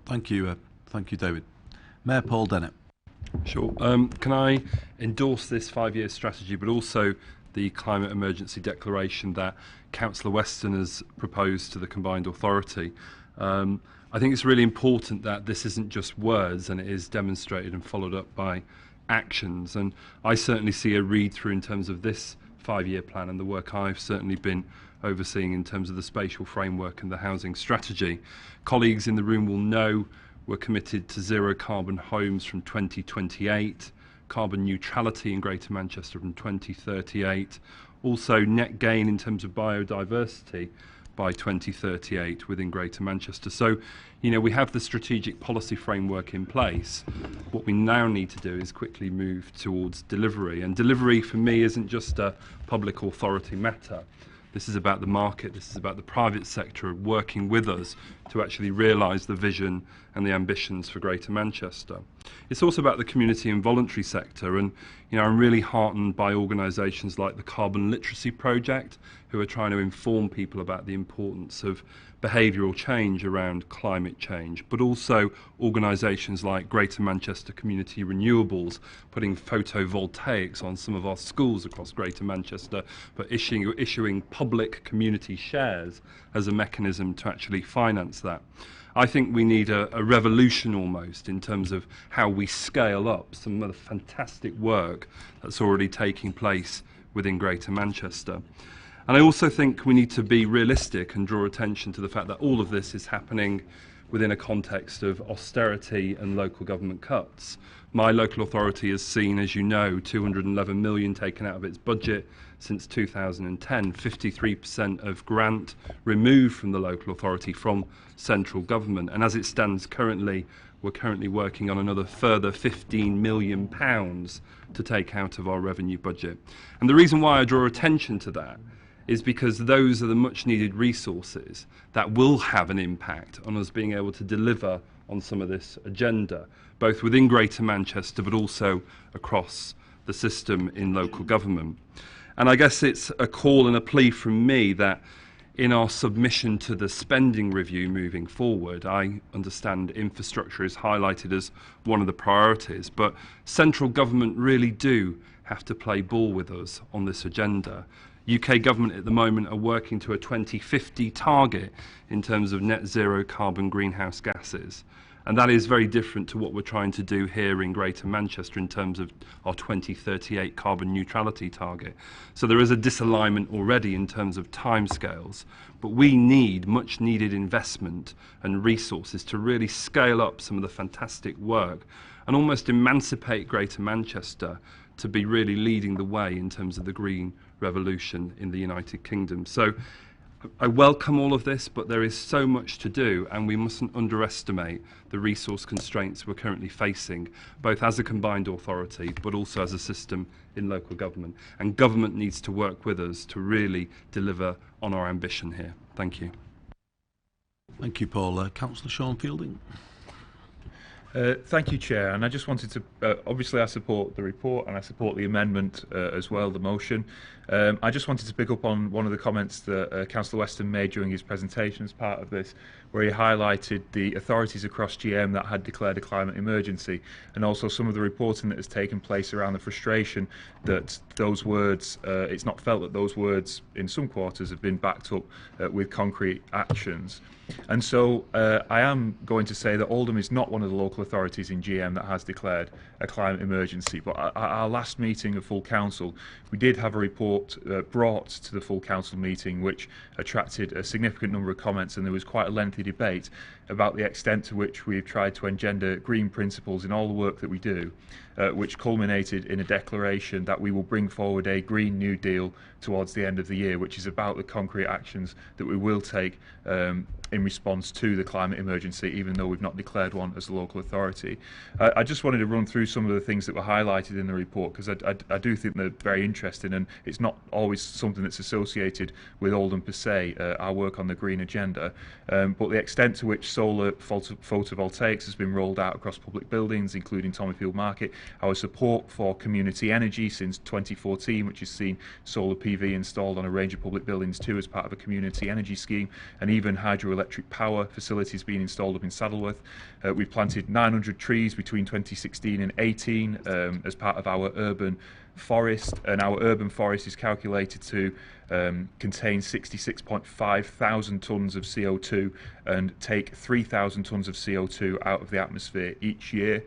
Thank you, David. Mayor Paul Dennett. Sure. Can I endorse this 5-year strategy, but also the climate emergency declaration that Councillor Weston has proposed to the combined authority? I think it's really important that this isn't just words, and it is demonstrated and followed up by actions. And I certainly see a read through in terms of this 5-year plan and the work I've certainly been overseeing in terms of the spatial framework and the housing strategy. Colleagues in the room will know we're committed to zero carbon homes from 2028, carbon neutrality in Greater Manchester from 2038, also net gain in terms of biodiversity by 2038 within Greater Manchester. So, you know, we have the strategic policy framework in place. What we now need to do is quickly move towards delivery. And delivery for me isn't just a public authority matter. This is about the market, this is about the private sector working with us to actually realise the vision and the ambitions for Greater Manchester. It's also about the community and voluntary sector, and I'm really heartened by organisations like the Carbon Literacy Project, who are trying to inform people about the importance of behavioural change around climate change, but also organisations like Greater Manchester Community Renewables, putting photovoltaics on some of our schools across Greater Manchester, but issuing public community shares as a mechanism to actually finance that. I think we need a revolution almost in terms of how we scale up some of the fantastic work that's already taking place within Greater Manchester. And I also think we need to be realistic and draw attention to the fact that all of this is happening within a context of austerity and local government cuts. My local authority has seen, as you know, 211 million taken out of its budget since 2010, 53% of grant removed from the local authority from central government. And as it stands currently, we're currently working on another further £15 million to take out of our revenue budget. And the reason why I draw attention to that is because those are the much needed resources that will have an impact on us being able to deliver on some of this agenda, both within Greater Manchester but also across the system in local government. And I guess it's a call and a plea from me that in our submission to the spending review moving forward, I understand infrastructure is highlighted as one of the priorities, but central government really do have to play ball with us on this agenda. UK government at the moment are working to a 2050 target in terms of net zero carbon greenhouse gases. And that is very different to what we're trying to do here in Greater Manchester in terms of our 2038 carbon neutrality target. So there is a disalignment already in terms of timescales, but we need much needed investment and resources to really scale up some of the fantastic work and almost emancipate Greater Manchester to be really leading the way in terms of the green revolution in the United Kingdom. So I welcome all of this, but there is so much to do, and we mustn't underestimate the resource constraints we're currently facing, both as a combined authority, but also as a system in local government. And government needs to work with us to really deliver on our ambition here. Thank you. Thank you, Paul. Councillor Sean Fielding. Thank you, Chair. And I just wanted to, obviously I support the report and I support the amendment as well, the motion. I just wanted to pick up on one of the comments that Councillor Weston made during his presentation as part of this, where he highlighted the authorities across GM that had declared a climate emergency, and also some of the reporting that has taken place around the frustration that those words, it's not felt that those words in some quarters have been backed up with concrete actions. And so I am going to say that Oldham is not one of the local authorities in GM that has declared a climate emergency. But at our last meeting of full council, we did have a report brought to the full council meeting which attracted a significant number of comments, and there was quite a lengthy debate about the extent to which we've tried to engender green principles in all the work that we do, which culminated in a declaration that we will bring forward a Green New Deal towards the end of the year, which is about the concrete actions that we will take in response to the climate emergency, even though we've not declared one as a local authority. I just wanted to run through some of the things that were highlighted in the report, because I do think they're very interesting, and it's not always something that's associated with Oldham per se, our work on the green agenda, but the extent to which solar photovoltaics has been rolled out across public buildings, including Tommyfield Market, our support for community energy since 2014, which has seen solar PV installed on a range of public buildings too as part of a community energy scheme, and even hydroelectric power facilities being installed up in Saddleworth. We've planted 900 trees between 2016 and 18 as part of our urban forest, and our urban forest is calculated to contain 66.5 thousand tonnes of CO2 and take 3,000 tonnes of CO2 out of the atmosphere each year.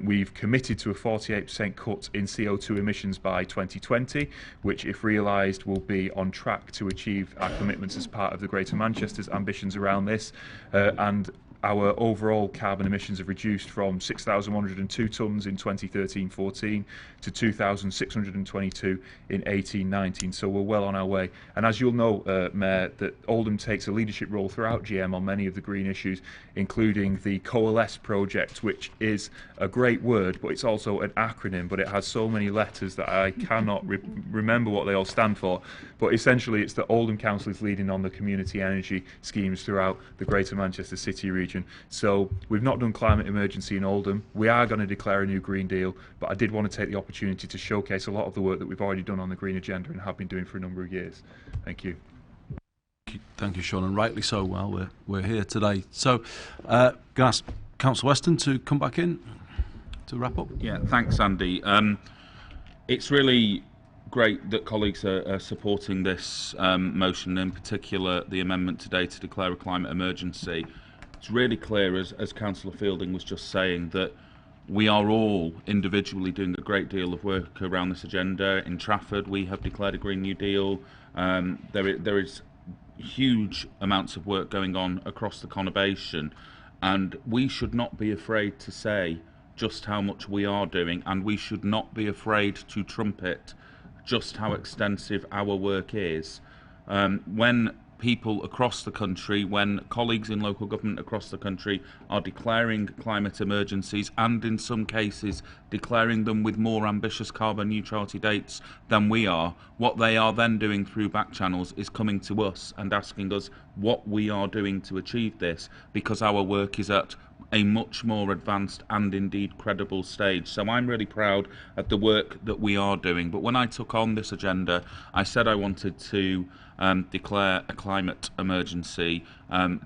We've committed to a 48% cut in CO2 emissions by 2020, which, if realised, will be on track to achieve our commitments as part of the Greater Manchester's ambitions around this. And our overall carbon emissions have reduced from 6,102 tonnes in 2013-14 to 2,622 in 18-19. So we're well on our way. And as you'll know, Mayor, that Oldham takes a leadership role throughout GM on many of the green issues, including the Coalesce project, which is a great word, but it's also an acronym, but it has so many letters that I cannot remember what they all stand for. But essentially, it's that Oldham Council is leading on the community energy schemes throughout the Greater Manchester City region. So we've not done climate emergency in Oldham. We are going to declare a new Green Deal, but I did want to take the opportunity to showcase a lot of the work that we've already done on the green agenda and have been doing for a number of years. Thank you. Thank you, Sean, and rightly so. Well, we're here today. So, going to ask Councillor Weston to come back in to wrap up. Yeah, thanks, Andy. It's really great that colleagues are supporting this motion, in particular the amendment today to declare a climate emergency. It's really clear, as Councillor Fielding was just saying, that we are all individually doing a great deal of work around this agenda. In Trafford, we have declared a Green New Deal. There is huge amounts of work going on across the conurbation, and we should not be afraid to say just how much we are doing, and we should not be afraid to trumpet just how extensive our work is. When people across the country, when colleagues in local government across the country are declaring climate emergencies, and in some cases declaring them with more ambitious carbon neutrality dates than we are, what they are then doing through back channels is coming to us and asking us what we are doing to achieve this, because our work is at a much more advanced and indeed credible stage. So I'm really proud of the work that we are doing. But when I took on this agenda, I said I wanted to declare a climate emergency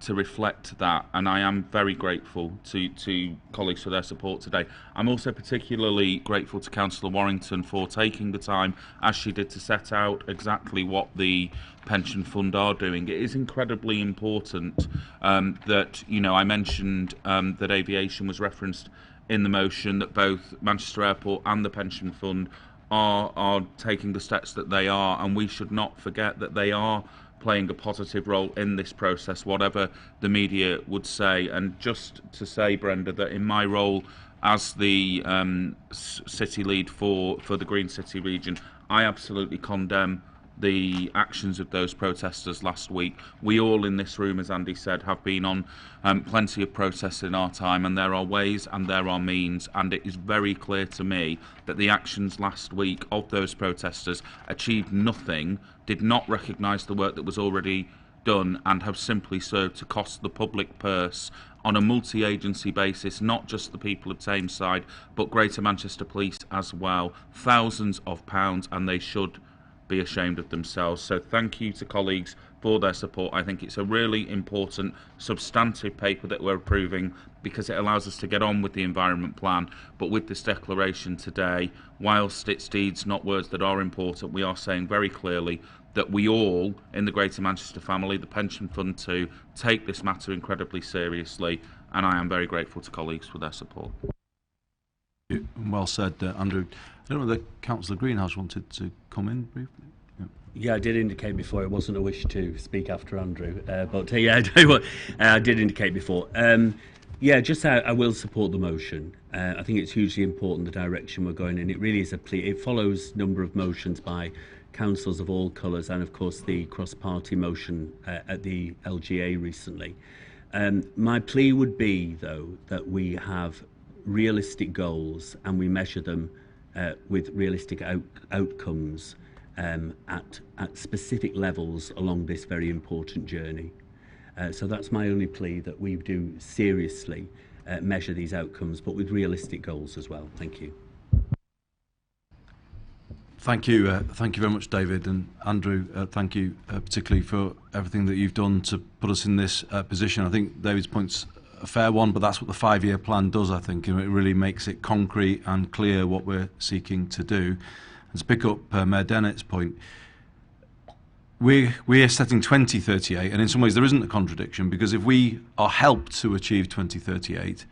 to reflect that, and I am very grateful to colleagues for their support today. I'm also particularly grateful to Councillor Warrington for taking the time, as she did, to set out exactly what the pension fund are doing. It is incredibly important that, you know, I mentioned that aviation was referenced in the motion, that both Manchester Airport and the pension fund are taking the steps that they are, and we should not forget that they are playing a positive role in this process, whatever the media would say. And just to say, Brenda, that in my role as the city lead for the Green City region, I absolutely condemn the actions of those protesters last week. We all in this room, as Andy said, have been on plenty of protests in our time, and there are ways and there are means, and it is very clear to me that the actions last week of those protesters achieved nothing, did not recognise the work that was already done, and have simply served to cost the public purse on a multi-agency basis, not just the people of Tameside, but Greater Manchester Police as well, thousands of pounds, and they should be ashamed of themselves. So thank you to colleagues for their support. I think it's a really important substantive paper that we're approving, because it allows us to get on with the environment plan. But with this declaration today, whilst it's deeds, not words, that are important, we are saying very clearly that we all in the Greater Manchester family, the pension fund too, take this matter incredibly seriously, and I am very grateful to colleagues for their support. Well said, Andrew. I don't know whether Councillor Greenhouse wanted to come in briefly. Yeah, I did indicate before it wasn't a wish to speak after Andrew, but yeah, I tell you what, I did indicate before. Yeah, just I will support the motion. I think it's hugely important the direction we're going in. It really is a plea. It follows a number of motions by councils of all colours, and of course the cross-party motion at the LGA recently. My plea would be, though, that we have realistic goals and we measure them with realistic outcomes at specific levels along this very important journey. So that's my only plea, that we do seriously measure these outcomes, but with realistic goals as well. Thank you. Thank you very much, David, and Andrew. Thank you particularly for everything that you've done to put us in this position. I think David's point's a fair one, but that's what the 5-year plan does, I think. It really makes it concrete and clear what we're seeking to do. And to pick up Mayor Dennett's point, we're setting 2038, and in some ways there isn't a contradiction, because if we are helped to achieve 2038,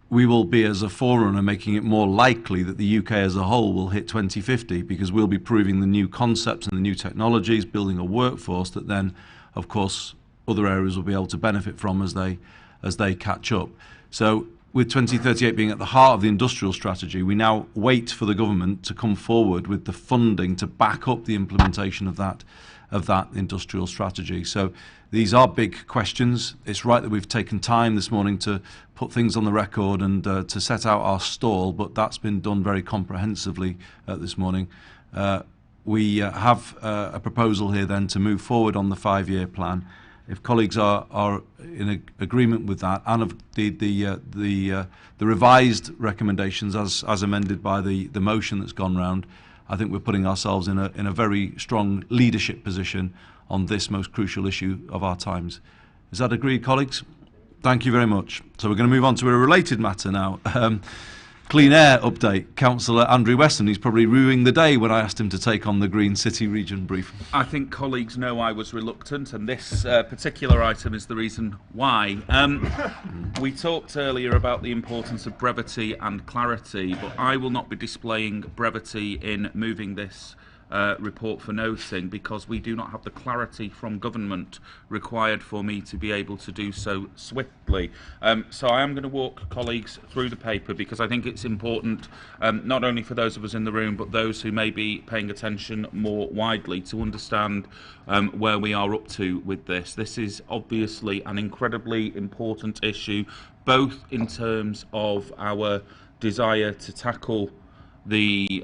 we will be, as a forerunner, making it more likely that the UK as a whole will hit 2050, because we'll be proving the new concepts and the new technologies, building a workforce that then, of course, other areas will be able to benefit from as they as they catch up. So with 2038 being at the heart of the industrial strategy, we now wait for the government to come forward with the funding to back up the implementation of that industrial strategy. So these are big questions. It's right that we've taken time this morning to put things on the record and to set out our stall, but that's been done very comprehensively this morning. We have a proposal here then to move forward on the 5-year plan. If colleagues are in agreement with that and of the revised recommendations as amended by the motion that's gone round, I think we're putting ourselves in a very strong leadership position on this most crucial issue of our times. Is that agreed, colleagues? Thank you very much. So we're going to move on to a related matter now. Clean air update. Councillor Andrew Weston, he's probably ruining the day when I asked him to take on the Green City Region brief. I think colleagues know I was reluctant, and this particular item is the reason why. We talked earlier about the importance of brevity and clarity, but I will not be displaying brevity in moving this report for noting, because we do not have the clarity from government required for me to be able to do so swiftly. So I am going to walk colleagues through the paper, because I think it's important, not only for those of us in the room, but those who may be paying attention more widely, to understand where we are up to with this. This is obviously an incredibly important issue, both in terms of our desire to tackle the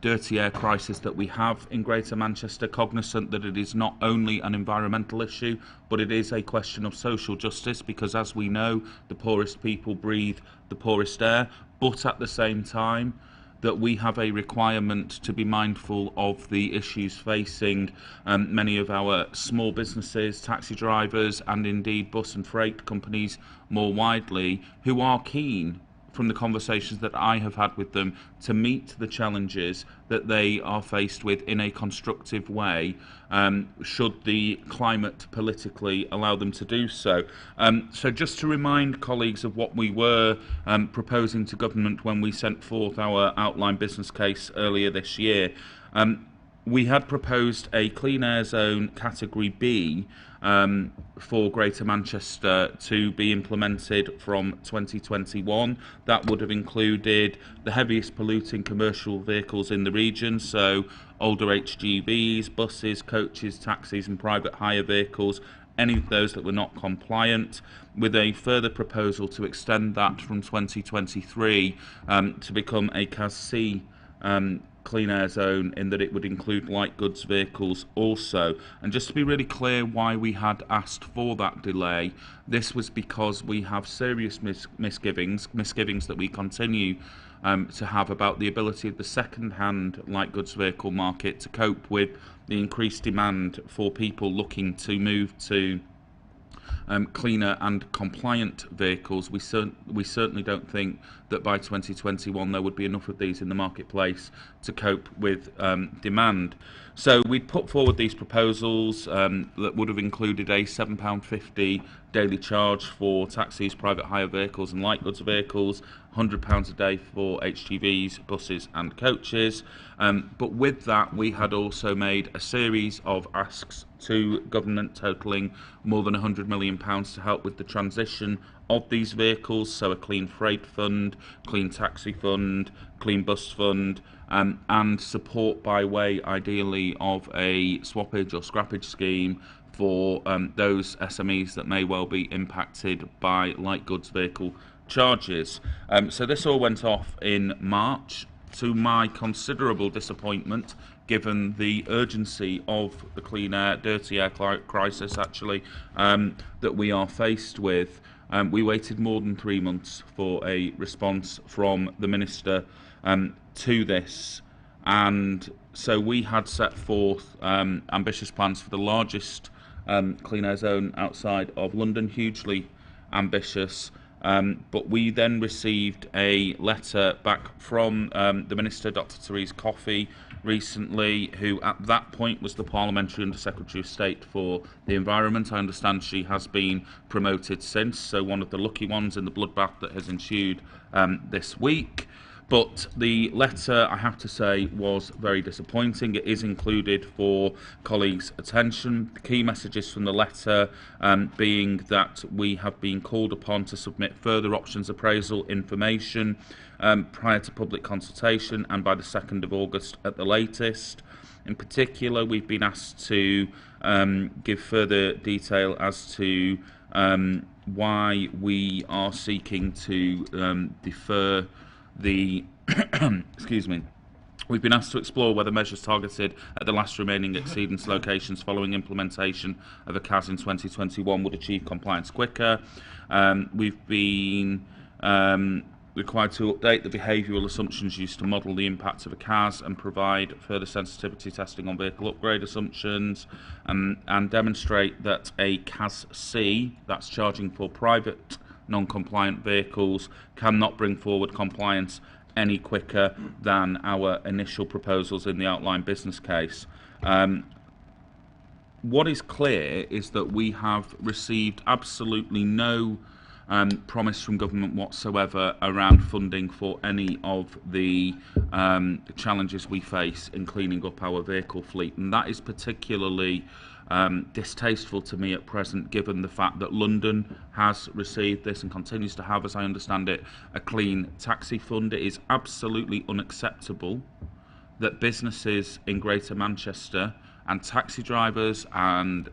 dirty air crisis that we have in Greater Manchester, cognizant that it is not only an environmental issue, but it is a question of social justice, because as we know, the poorest people breathe the poorest air, but at the same time that we have a requirement to be mindful of the issues facing many of our small businesses, taxi drivers, and indeed bus and freight companies more widely, who are keen, from the conversations that I have had with them, to meet the challenges that they are faced with in a constructive way, should the climate politically allow them to do so. So just to remind colleagues of what we were proposing to government when we sent forth our outline business case earlier this year, we had proposed a clean air zone category B for Greater Manchester to be implemented from 2021. That would have included the heaviest polluting commercial vehicles in the region, so older HGVs, buses, coaches, taxis and private hire vehicles, any of those that were not compliant, with a further proposal to extend that from 2023 to become a CAS C clean air zone, in that it would include light goods vehicles also. And just to be really clear why we had asked for that delay, this was because we have serious misgivings that we continue to have about the ability of the second-hand light goods vehicle market to cope with the increased demand for people looking to move to cleaner and compliant vehicles. We certainly don't think that by 2021 there would be enough of these in the marketplace to cope with demand. So we'd put forward these proposals that would have included a £7.50 daily charge for taxis, private hire vehicles and light goods vehicles, £100 a day for HGVs, buses and coaches. But with that, we had also made a series of asks to government totalling more than £100 million to help with the transition of these vehicles, so a clean freight fund, clean taxi fund, clean bus fund, and support by way, ideally, of a swappage or scrappage scheme for those SMEs that may well be impacted by light goods vehicle charges. So this all went off in March, to my considerable disappointment, given the urgency of the clean air, dirty air crisis actually, that we are faced with. We waited more than 3 months for a response from the Minister to this, and so we had set forth ambitious plans for the largest clean air zone outside of London, hugely ambitious. But we then received a letter back from the Minister, Dr. Therese Coffey, recently, who at that point was the Parliamentary Under Secretary of State for the Environment. I understand she has been promoted since, so one of the lucky ones in the bloodbath that has ensued this week. But the letter, I have to say, was very disappointing. It is included for colleagues' attention. The key messages from the letter being that we have been called upon to submit further options appraisal information prior to public consultation and by the 2nd of August at the latest. In particular, we've been asked to give further detail as to why we are seeking to defer the excuse me. We've been asked to explore whether measures targeted at the last remaining exceedance locations following implementation of a CAS in 2021 would achieve compliance quicker. We've been required to update the behavioural assumptions used to model the impacts of a CAS and provide further sensitivity testing on vehicle upgrade assumptions, and demonstrate that a CAS-C, that's charging for private non-compliant vehicles, cannot bring forward compliance any quicker than our initial proposals in the outline business case. What is clear is that we have received absolutely no promise from government whatsoever around funding for any of the challenges we face in cleaning up our vehicle fleet, and that is particularly distasteful to me at present, given the fact that London has received this and continues to have, as I understand it, a clean taxi fund. It is absolutely unacceptable that businesses in Greater Manchester and taxi drivers and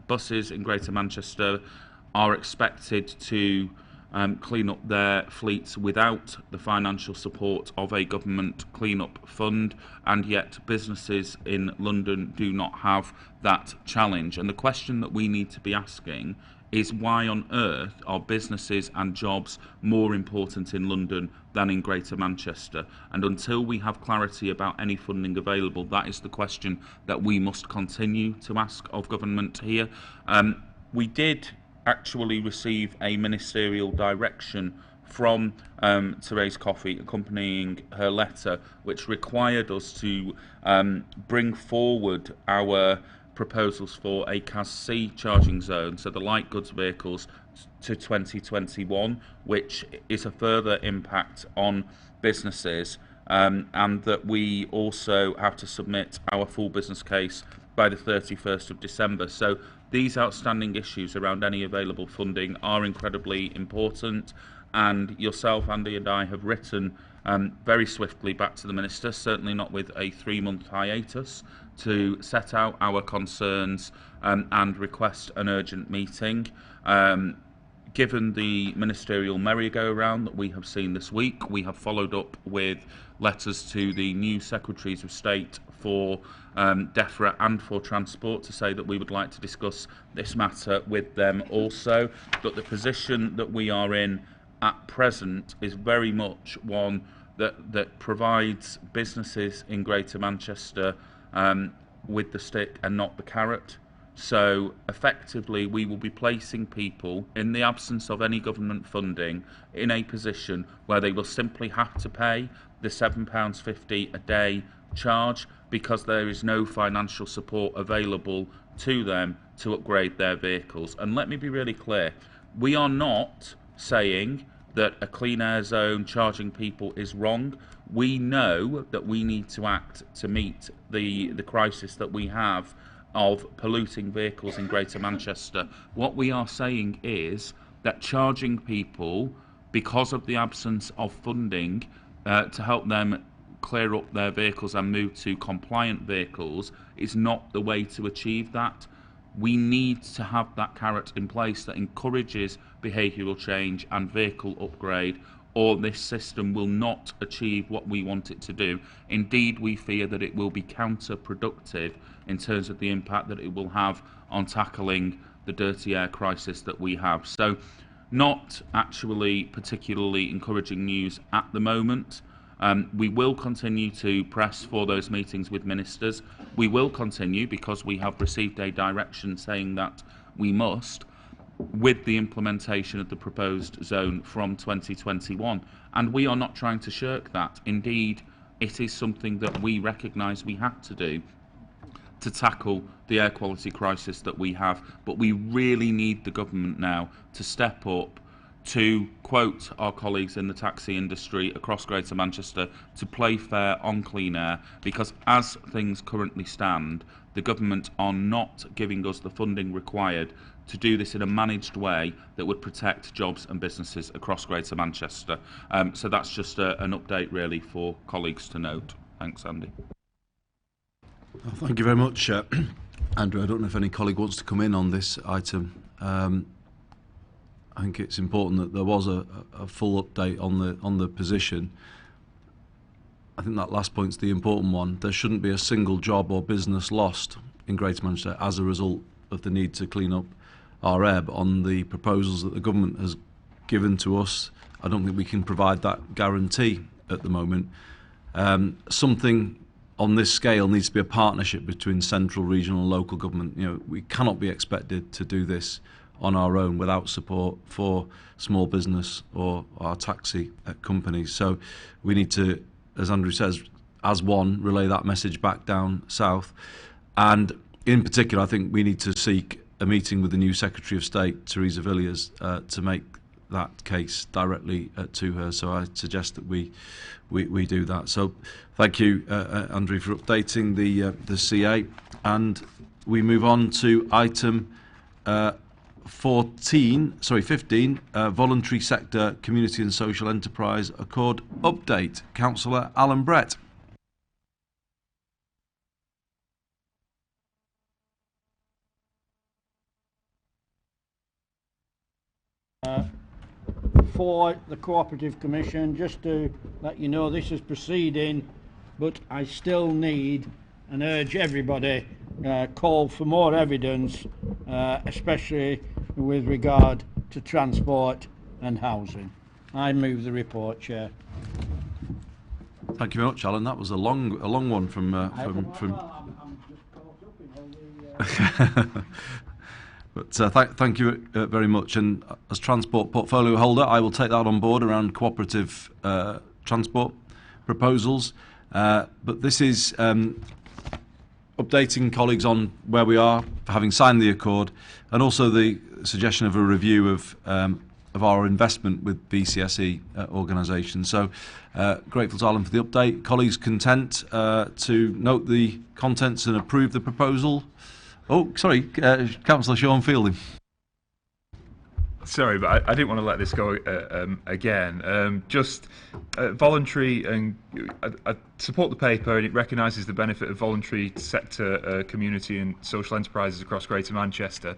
buses in Greater Manchester are expected to clean up their fleets without the financial support of a government clean-up fund, and yet businesses in London do not have that challenge. And the question that we need to be asking is, why on earth are businesses and jobs more important in London than in Greater Manchester? And until we have clarity about any funding available, that is the question that we must continue to ask of government here. We did actually receive a ministerial direction from Therese Coffey accompanying her letter, which required us to bring forward our proposals for a CAS-C charging zone, so the light goods vehicles, to 2021, which is a further impact on businesses, and that we also have to submit our full business case by the 31st of December. So these outstanding issues around any available funding are incredibly important, and yourself, Andy, and I have written very swiftly back to the Minister, certainly not with a 3-month hiatus, to set out our concerns and request an urgent meeting. Given the ministerial merry-go-round that we have seen this week, we have followed up with letters to the new Secretaries of State for DEFRA and for Transport to say that we would like to discuss this matter with them also. But the position that we are in at present is very much one that provides businesses in Greater Manchester with the stick and not the carrot. So effectively we will be placing people, in the absence of any government funding, in a position where they will simply have to pay the £7.50 a day charge because there is no financial support available to them to upgrade their vehicles. And let me be really clear, we are not saying that a clean air zone charging people is wrong. We know that we need to act to meet the crisis that we have of polluting vehicles in Greater Manchester. What we are saying is that charging people, because of the absence of funding to help them clear up their vehicles and move to compliant vehicles, is not the way to achieve that. We need to have that carrot in place that encourages behavioural change and vehicle upgrade, or this system will not achieve what we want it to do. Indeed, we fear that it will be counterproductive in terms of the impact that it will have on tackling the dirty air crisis that we have. So, not actually particularly encouraging news at the moment. We will continue to press for those meetings with ministers. We will continue, because we have received a direction saying that we must, with the implementation of the proposed zone from 2021. And we are not trying to shirk that. Indeed, it is something that we recognise we have to do to tackle the air quality crisis that we have. But we really need the government now to step up, to quote our colleagues in the taxi industry across Greater Manchester, to play fair on clean air, because as things currently stand, the government are not giving us the funding required to do this in a managed way that would protect jobs and businesses across Greater Manchester. So that's just an update really for colleagues to note. Thanks, Andy. Oh, thank you very much, Andrew. I don't know if any colleague wants to come in on this item. I think it's important that there was a full update on the position. I think that last point's the important one. There shouldn't be a single job or business lost in Greater Manchester as a result of the need to clean up our air. But on the proposals that the government has given to us, I don't think we can provide that guarantee at the moment. Something on this scale needs to be a partnership between central, regional and local government. You know, we cannot be expected to do this on our own without support for small business or our taxi companies. So we need to, as Andrew says, as one, relay that message back down south. And in particular, I think we need to seek a meeting with the new Secretary of State, Theresa Villiers, to make that case directly to her. So I suggest that we do that. So thank you, Andrew, for updating the CA. And we move on to item 15, voluntary sector community and social enterprise accord update. Councillor Alan Brett. For the Cooperative Commission, just to let you know, this is proceeding, but I still need and urge everybody call for more evidence, especially with regard to transport and housing. I move the report, Chair. Thank you very much, Alan. That was a long one from. I'm just caught up in all the. But thank you very much. And as transport portfolio holder, I will take that on board around cooperative transport proposals. But this is updating colleagues on where we are, having signed the accord, and also the suggestion of a review of our investment with BCSE organisations. So grateful to Alan for the update. Colleagues content to note the contents and approve the proposal. Oh, sorry, Councillor Sean Fielding. Sorry, but I didn't want to let this go again. Just voluntary, and I support the paper, and it recognises the benefit of voluntary sector community and social enterprises across Greater Manchester.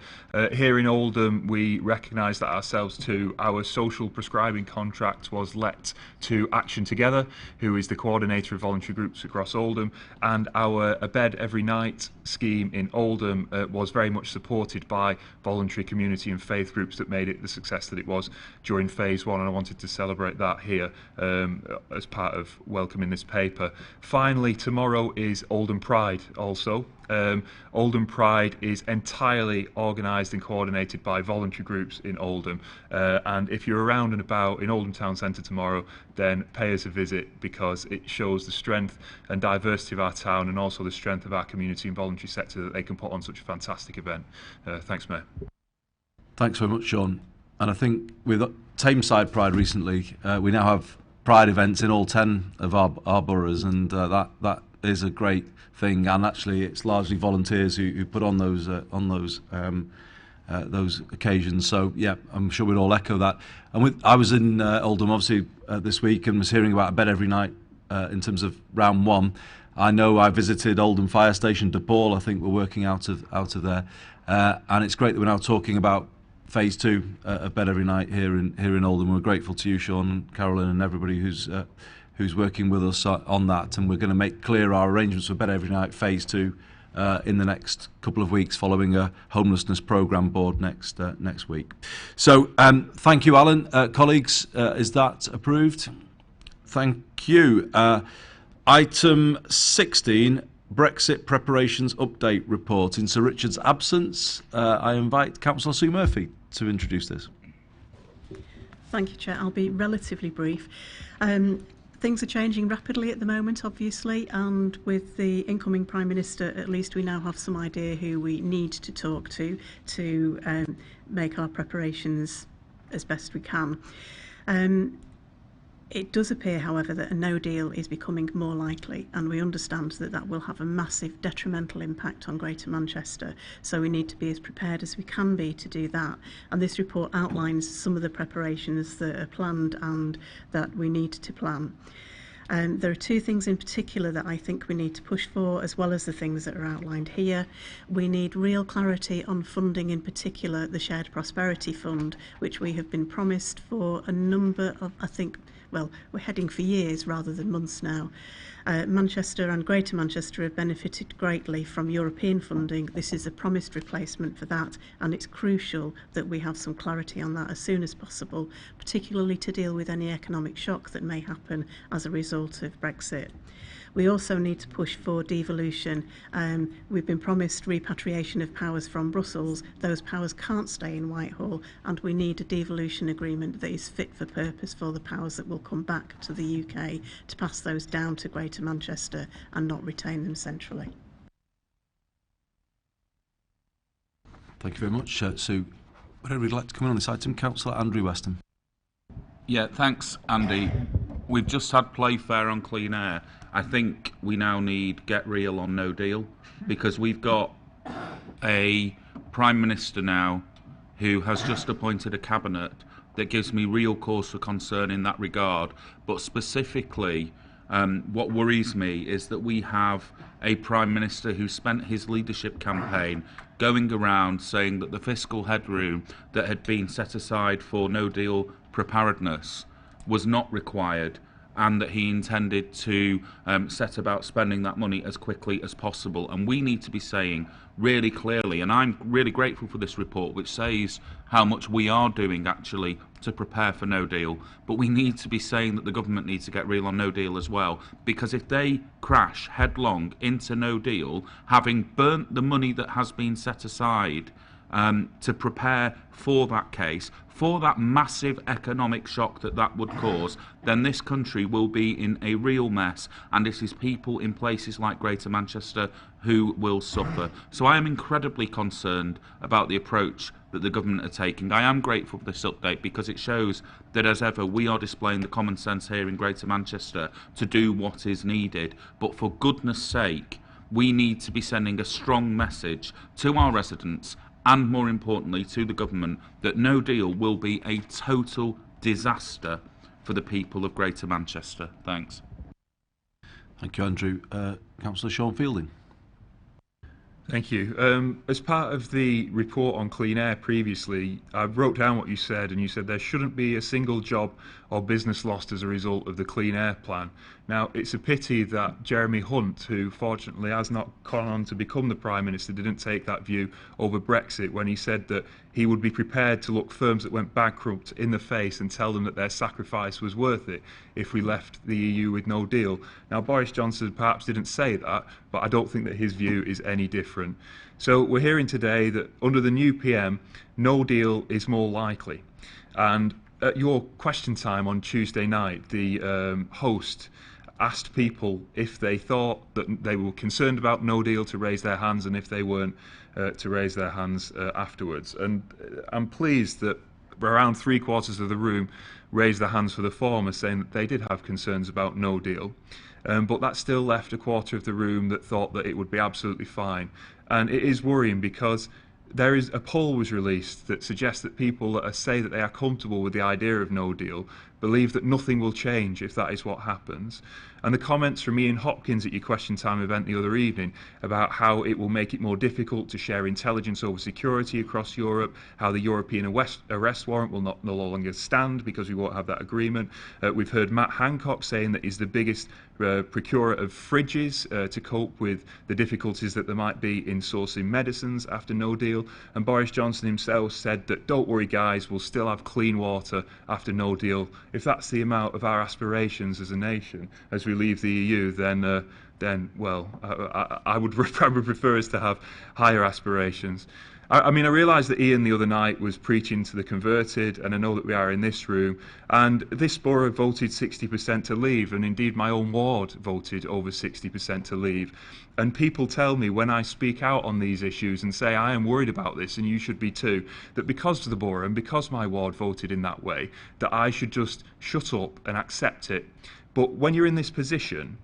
Here in Oldham, we recognise that ourselves too. Our social prescribing contract was let to Action Together, who is the coordinator of voluntary groups across Oldham, and our A Bed Every Night scheme in Oldham was very much supported by voluntary community and faith groups that made it the success that it was during phase one, and I wanted to celebrate that here as part of welcoming this paper. Finally, tomorrow is Oldham Pride also. Oldham Pride is entirely organised and coordinated by voluntary groups in Oldham, and if you're around and about in Oldham Town Centre tomorrow, then pay us a visit, because it shows the strength and diversity of our town and also the strength of our community and voluntary sector that they can put on such a fantastic event. Thanks, Mayor. Thanks very much, Sean. And I think with Tameside Pride recently, we now have Pride events in all 10 of our boroughs, and that is a great thing. And actually, it's largely volunteers who put on those occasions. So yeah, I'm sure we'd all echo that. And I was in Oldham obviously this week and was hearing about A Bed Every Night in terms of round one. I know I visited Oldham Fire Station, DePaul. I think we're working out of there, and it's great that we're now talking about phase two of Bed Every Night here in Oldham. We're grateful to you, Sean, and Carolyn, and everybody who's working with us on that. And we're going to make clear our arrangements for Bed Every Night phase two in the next couple of weeks, following a homelessness programme board next week. So thank you, Alan. Colleagues, is that approved? Thank you. Item 16. Brexit preparations update report. In Sir Richard's absence, I invite Councillor Sue Murphy to introduce this. Thank you, Chair. I'll be relatively brief. Things are changing rapidly at the moment, obviously, and with the incoming Prime Minister, at least we now have some idea who we need to talk to make our preparations as best we can. It does appear, however, that a no deal is becoming more likely, and we understand that that will have a massive detrimental impact on Greater Manchester, so we need to be as prepared as we can be to do that. And this report outlines some of the preparations that are planned and that we need to plan. There are two things in particular that I think we need to push for, as well as the things that are outlined here. We need real clarity on funding, in particular the Shared Prosperity Fund, which we have been promised for a number of, we're heading for years rather than months now. Manchester and Greater Manchester have benefited greatly from European funding. This is a promised replacement for that, and it's crucial that we have some clarity on that as soon as possible, particularly to deal with any economic shock that may happen as a result of Brexit. We also need to push for devolution. We've been promised repatriation of powers from Brussels. Those powers can't stay in Whitehall, and we need a devolution agreement that is fit for purpose for the powers that will come back to the UK, to pass those down to Greater Manchester and not retain them centrally. Thank you very much. Sue, would anybody like to come in on this item? Councillor Andrew Weston. Yeah, thanks, Andy. We've just had Playfair on clean air. I think we now need Get Real on no deal, because we've got a Prime Minister now who has just appointed a cabinet that gives me real cause for concern in that regard. But specifically, what worries me is that we have a Prime Minister who spent his leadership campaign going around saying that the fiscal headroom that had been set aside for no deal preparedness was not required, and that he intended to set about spending that money as quickly as possible. And we need to be saying really clearly, and I'm really grateful for this report, which says how much we are doing actually to prepare for no deal, but we need to be saying that the government needs to get real on no deal as well, because if they crash headlong into no deal, having burnt the money that has been set aside to prepare for that case, for that massive economic shock that that would cause, then this country will be in a real mess, and it is people in places like Greater Manchester who will suffer. So I am incredibly concerned about the approach that the government are taking. I am grateful for this update, because it shows that, as ever, we are displaying the common sense here in Greater Manchester to do what is needed. But for goodness sake, we need to be sending a strong message to our residents, and more importantly to the government, that no deal will be a total disaster for the people of Greater Manchester. Thanks. Thank you, Andrew. Councillor Sean Fielding. Thank you. As part of the report on clean air previously, I wrote down what you said, and you said there shouldn't be a single job or business lost as a result of the clean air plan. Now, it's a pity that Jeremy Hunt, who fortunately has not gone on to become the Prime Minister, didn't take that view over Brexit, when he said that he would be prepared to look firms that went bankrupt in the face and tell them that their sacrifice was worth it if we left the EU with no deal. Now, Boris Johnson perhaps didn't say that, but I don't think that his view is any different. So we're hearing today that under the new PM, no deal is more likely. And at your question time on Tuesday night, the host asked people if they thought that they were concerned about no deal to raise their hands, and if they weren't, to raise their hands afterwards. And I'm pleased that around 3/4 of the room raised their hands for the former, saying that they did have concerns about no deal. But that still left 1/4 of the room that thought that it would be absolutely fine. And it is worrying, because there is a poll was released that suggests that people that say that they are comfortable with the idea of no deal believe that nothing will change if that is what happens. And the comments from Ian Hopkins at your question time event the other evening about how it will make it more difficult to share intelligence over security across Europe, how the European arrest warrant will no longer stand because we won't have that agreement. We've heard Matt Hancock saying that he's the biggest procurer of fridges to cope with the difficulties that there might be in sourcing medicines after no deal. And Boris Johnson himself said that, don't worry guys, we'll still have clean water after no deal. If that's the amount of our aspirations as a nation as we leave the EU, then well, I would prefer us to have higher aspirations. I mean, I realised that Ian the other night was preaching to the converted, and I know that we are in this room, and this borough voted 60% to leave, and indeed my own ward voted over 60% to leave. And people tell me when I speak out on these issues and say I am worried about this, and you should be too, that because of the borough and because my ward voted in that way, that I should just shut up and accept it. But when you're in this position,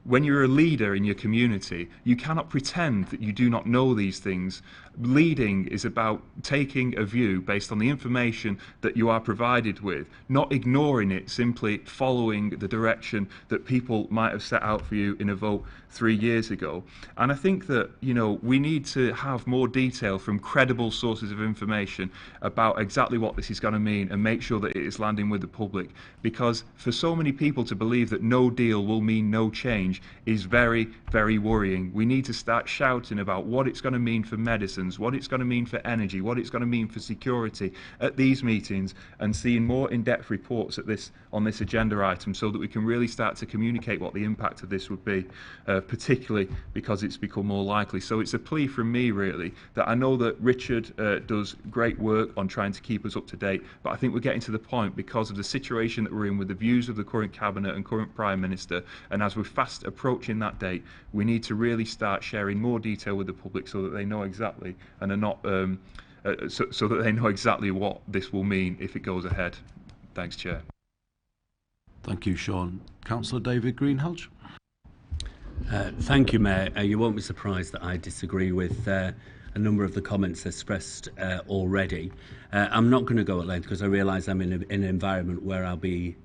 when you're a leader in your community, you cannot pretend that you do not know these things. Leading is about taking a view based on the information that you are provided with, not ignoring it, simply following the direction that people might have set out for you in a vote 3 years ago. And I think that, you know, we need to have more detail from credible sources of information about exactly what this is going to mean, and make sure that it is landing with the public, because for so many people to believe that no deal will mean no change is very, very worrying. We need to start shouting about what it's going to mean for medicines, what it's going to mean for energy, what it's going to mean for security at these meetings, and seeing more in-depth reports at on this agenda item, so that we can really start to communicate what the impact of this would be, particularly because it's become more likely. So it's a plea from me, really, that I know that Richard does great work on trying to keep us up to date, but I think we're getting to the point, because of the situation that we're in with the views of the current Cabinet and current Prime Minister, and as we're fast approaching that date, we need to really start sharing more detail with the public, so that they know exactly and are not so that they know exactly what this will mean if it goes ahead. Thanks, Chair. Thank you, Sean. Councillor David Greenhalgh. Thank you, Mayor. You won't be surprised that I disagree with a number of the comments expressed already. I'm not going to go at length, because I realise I'm in an environment where I'll be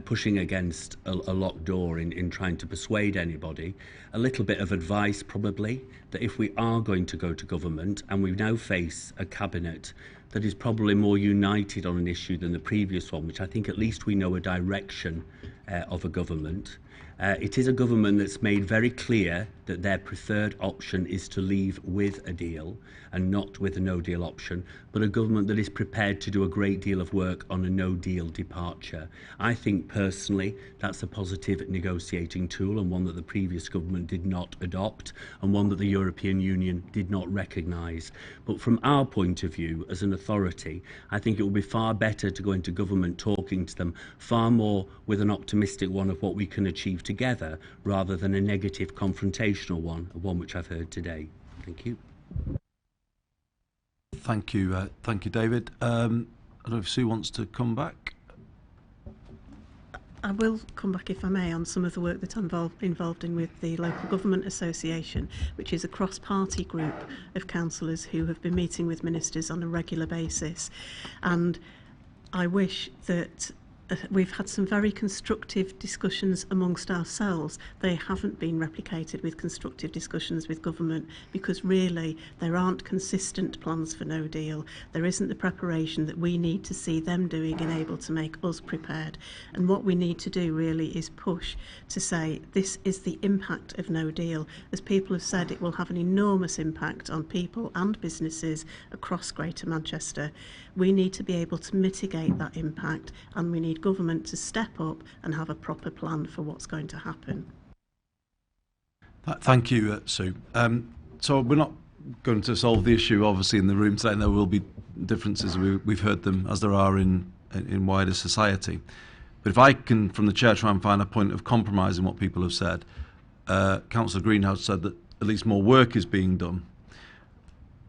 pushing against a locked door in trying to persuade anybody. A little bit of advice, probably, that if we are going to go to government, and we now face a cabinet that is probably more united on an issue than the previous one, which I think at least we know a direction of a government. It is a government that's made very clear that their preferred option is to leave with a deal and not with a no-deal option, but a government that is prepared to do a great deal of work on a no-deal departure. I think personally that's a positive negotiating tool, and one that the previous government did not adopt, and one that the European Union did not recognise. But from our point of view as an authority, I think it would be far better to go into government talking to them far more with an optimistic one of what we can achieve together, rather than a negative confrontational one which I've heard today. Thank you. Thank you, David. I don't know if Sue wants to come back. I will come back, if I may, on some of the work that I'm involved in with the Local Government Association, which is a cross-party group of councillors who have been meeting with ministers on a regular basis. And I wish that we've had some very constructive discussions amongst ourselves. They haven't been replicated with constructive discussions with government, because really there aren't consistent plans for no deal. There isn't the preparation that we need to see them doing and able to make us prepared. And what we need to do really is push to say this is the impact of no deal. As people have said, it will have an enormous impact on people and businesses across Greater Manchester. We need to be able to mitigate that impact, and we need government to step up and have a proper plan for what's going to happen. Thank you, Sue. So we're not going to solve the issue, obviously, in the room today, and there will be differences. We've heard them, as there are in wider society. But if I can, from the chair, try and find a point of compromise in what people have said, Councillor Greenhalgh said that at least more work is being done.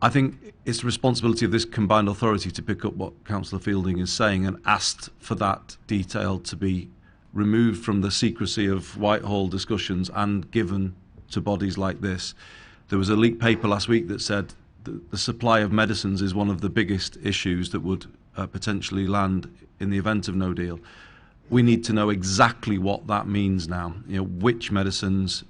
I think it's the responsibility of this combined authority to pick up what Councillor Fielding is saying and asked for that detail to be removed from the secrecy of Whitehall discussions and given to bodies like this. There was a leaked paper last week that said the supply of medicines is one of the biggest issues that would potentially land in the event of no deal. We need to know exactly what that means now. You know, which medicines,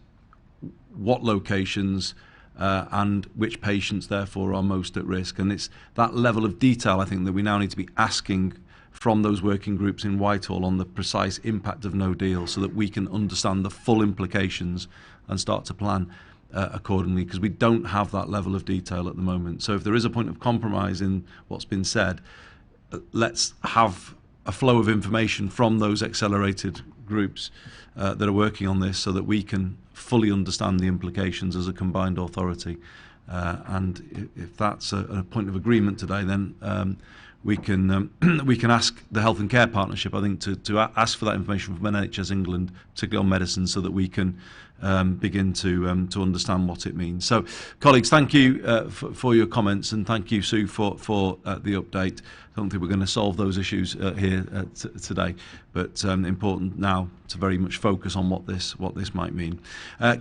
what locations, and which patients therefore are most at risk. And it's that level of detail, I think, that we now need to be asking from those working groups in Whitehall on the precise impact of no deal, so that we can understand the full implications and start to plan accordingly, because we don't have that level of detail at the moment. So if there is a point of compromise in what's been said, let's have a flow of information from those accelerated groups that are working on this, so that we can fully understand the implications as a combined authority. And if that's a point of agreement today, then we can ask the Health and Care Partnership, I think, to ask for that information from NHS England, particularly on medicine, so that we can begin to understand what it means. So, colleagues, thank you for your comments, and thank you, Sue, for the update. I don't think we're going to solve those issues here today, but important now to very much focus on what this might mean.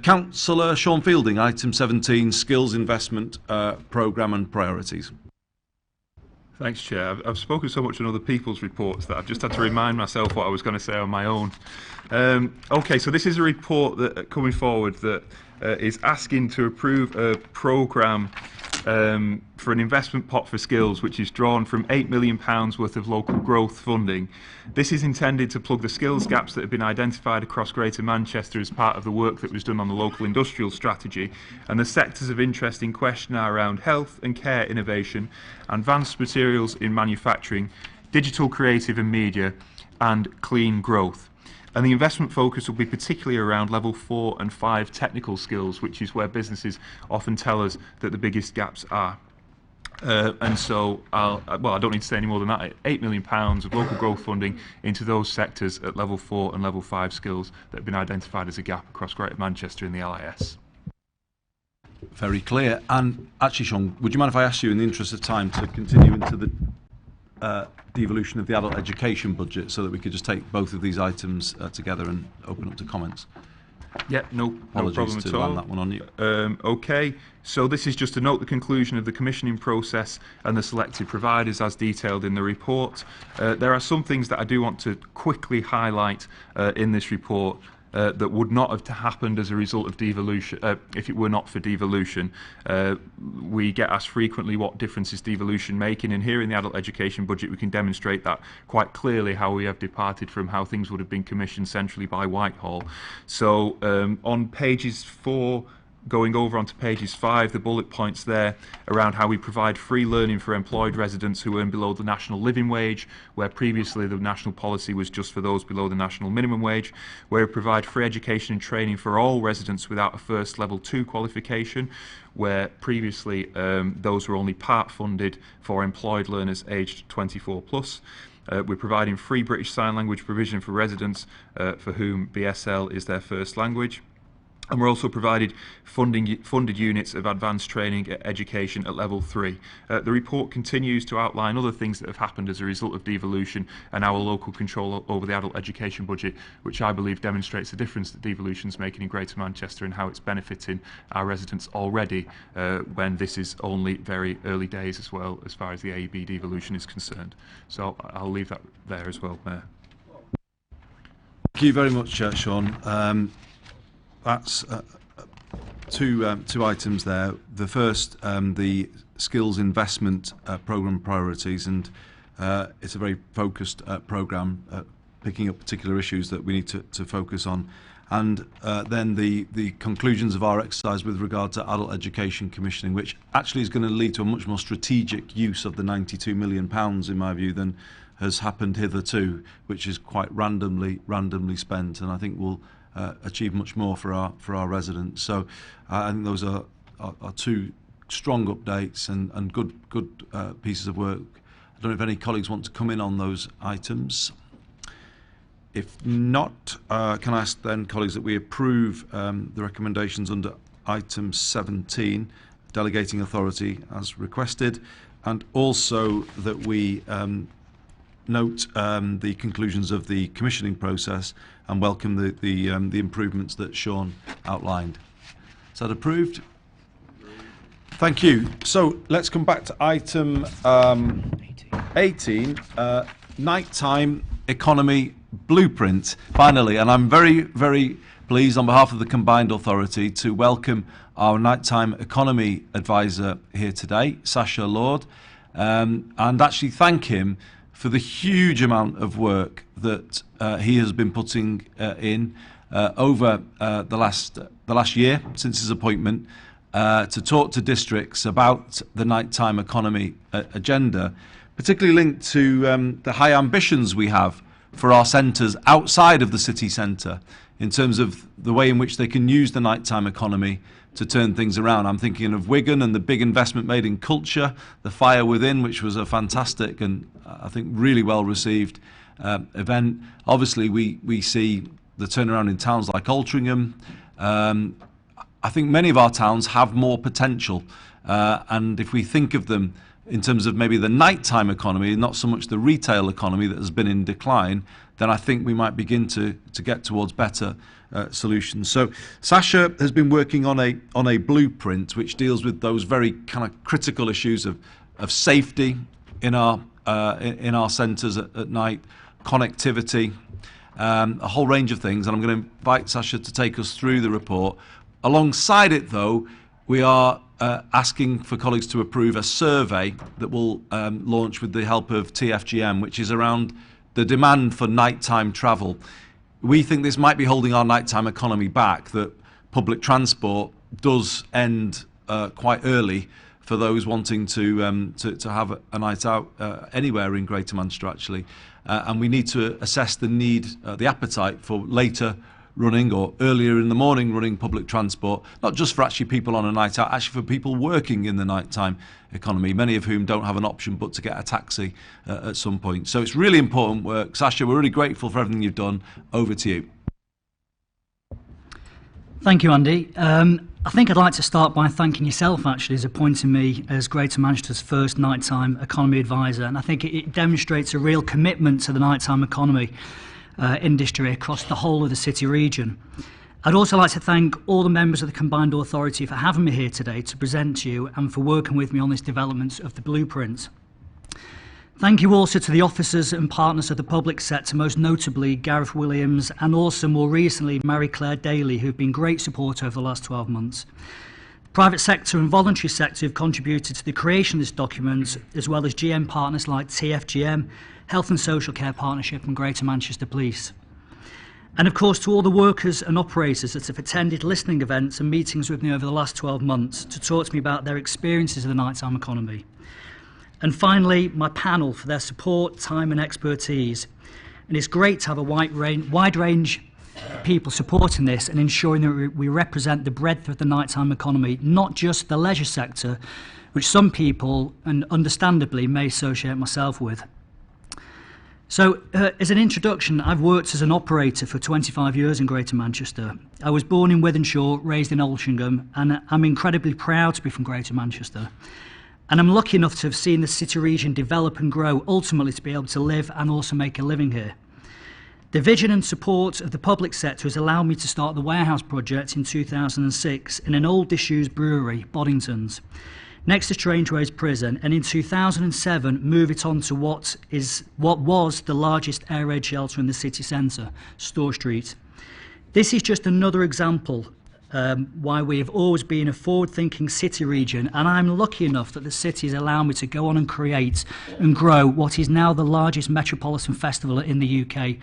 Councillor Sean Fielding, item 17, skills investment programme and priorities. Thanks, Chair. I've spoken so much on other people's reports that I've just had to remind myself what I was going to say on my own. Okay, so this is a report that coming forward that is asking to approve a programme for an investment pot for skills, which is drawn from £8 million worth of local growth funding. This is intended to plug the skills gaps that have been identified across Greater Manchester as part of the work that was done on the local industrial strategy. And the sectors of interest in question are around health and care innovation, advanced materials in manufacturing, digital, creative and media, and clean growth. And the investment focus will be particularly around level 4 and 5 technical skills, which is where businesses often tell us that the biggest gaps are. And so, I don't need to say any more than that. £8 million of local growth funding into those sectors at level 4 and level 5 skills that have been identified as a gap across Greater Manchester in the LIS. Very clear. And actually, Sean, would you mind if I ask you, in the interest of time, to continue into the devolution of the adult education budget, so that we could just take both of these items together and open up to comments? Yeah, no problem at all. Land that one on you. Okay, so this is just to note the conclusion of the commissioning process and the selected providers as detailed in the report. There are some things that I do want to quickly highlight in this report that would not have happened as a result of devolution, if it were not for devolution. We get asked frequently what difference is devolution making, and here in the adult education budget we can demonstrate that quite clearly, how we have departed from how things would have been commissioned centrally by Whitehall. So on pages 4, going over onto pages 5, the bullet points there around how we provide free learning for employed residents who earn below the national living wage, where previously the national policy was just for those below the national minimum wage, where we provide free education and training for all residents without a first level 2 qualification, where previously those were only part funded for employed learners aged 24 plus. We're providing free British Sign Language provision for residents for whom BSL is their first language. And we're also provided funded units of advanced training education at level 3. The report continues to outline other things that have happened as a result of devolution and our local control over the adult education budget, which I believe demonstrates the difference that devolution is making in Greater Manchester and how it's benefiting our residents already, when this is only very early days as well as far as the AEB devolution is concerned. So I'll leave that there as well, Mayor. Thank you very much, Sean. That's two items there. The first, the skills investment programme priorities, and it's a very focused programme, picking up particular issues that we need to focus on. And then the conclusions of our exercise with regard to adult education commissioning, which actually is going to lead to a much more strategic use of the £92 million, in my view, than has happened hitherto, which is quite randomly spent, and I think will achieve much more for our residents. So I think those are two strong updates and good pieces of work. I don't know if any colleagues want to come in on those items. If not, can I ask then, colleagues, that we approve the recommendations under item 17, delegating authority as requested, and also that we note the conclusions of the commissioning process and welcome the improvements that Sean outlined. Is that approved? Thank you. So let's come back to item 18, nighttime economy blueprint, finally. And I'm very, very pleased on behalf of the Combined Authority to welcome our nighttime economy advisor here today, Sasha Lord, and actually thank him for the huge amount of work that he has been putting in over the last year since his appointment to talk to districts about the nighttime economy agenda, particularly linked to the high ambitions we have for our centres outside of the city centre in terms of the way in which they can use the nighttime economy to turn things around. I'm thinking of Wigan and the big investment made in culture, the Fire Within, which was a fantastic and I think really well received event. Obviously, we see the turnaround in towns like Altrincham. I think many of our towns have more potential, and if we think of them in terms of maybe the nighttime economy, not so much the retail economy that has been in decline, then I think we might begin to get towards better solutions. So Sasha has been working on a blueprint which deals with those very kind of critical issues of safety in our centres at night, connectivity, a whole range of things, and I'm going to invite Sasha to take us through the report. Alongside it, though, we are asking for colleagues to approve a survey that will launch with the help of TFGM, which is around the demand for nighttime travel. We think this might be holding our nighttime economy back, that public transport does end quite early for those wanting to have a night out anywhere in Greater Manchester, actually. And we need to assess the need, the appetite for later running or earlier in the morning running public transport, not just for actually people on a night out, actually for people working in the nighttime economy, many of whom don't have an option but to get a taxi at some point. So it's really important work. Sasha, we're really grateful for everything you've done. Over to you. Thank you, Andy. I think I'd like to start by thanking yourself, actually, as appointing me as Greater Manchester's first nighttime economy advisor. And I think it demonstrates a real commitment to the nighttime economy industry across the whole of the city region. I'd also like to thank all the members of the Combined Authority for having me here today to present to you and for working with me on this development of the blueprint. Thank you also to the officers and partners of the public sector, most notably Gareth Williams and also more recently Mary-Claire Daly, who've been great support over the last 12 months. Private sector and voluntary sector have contributed to the creation of this document, as well as GM partners like TFGM, Health and Social Care Partnership and Greater Manchester Police. And of course to all the workers and operators that have attended listening events and meetings with me over the last 12 months to talk to me about their experiences of the nighttime economy. And finally, my panel for their support, time and expertise. And it's great to have a wide range of people supporting this and ensuring that we represent the breadth of the nighttime economy, not just the leisure sector, which some people, and understandably, may associate myself with. So, as an introduction, I've worked as an operator for 25 years in Greater Manchester. I was born in Wythenshawe, raised in Altrincham, and I'm incredibly proud to be from Greater Manchester. And I'm lucky enough to have seen the city region develop and grow, ultimately to be able to live and also make a living here. The vision and support of the public sector has allowed me to start the warehouse project in 2006 in an old disused brewery, Boddington's, next to Strangeways Prison, and in 2007 move it on to what was the largest air raid shelter in the city centre, Store Street. This is just another example why we have always been a forward-thinking city region, and I'm lucky enough that the city has allowed me to go on and create and grow what is now the largest metropolitan festival in the UK,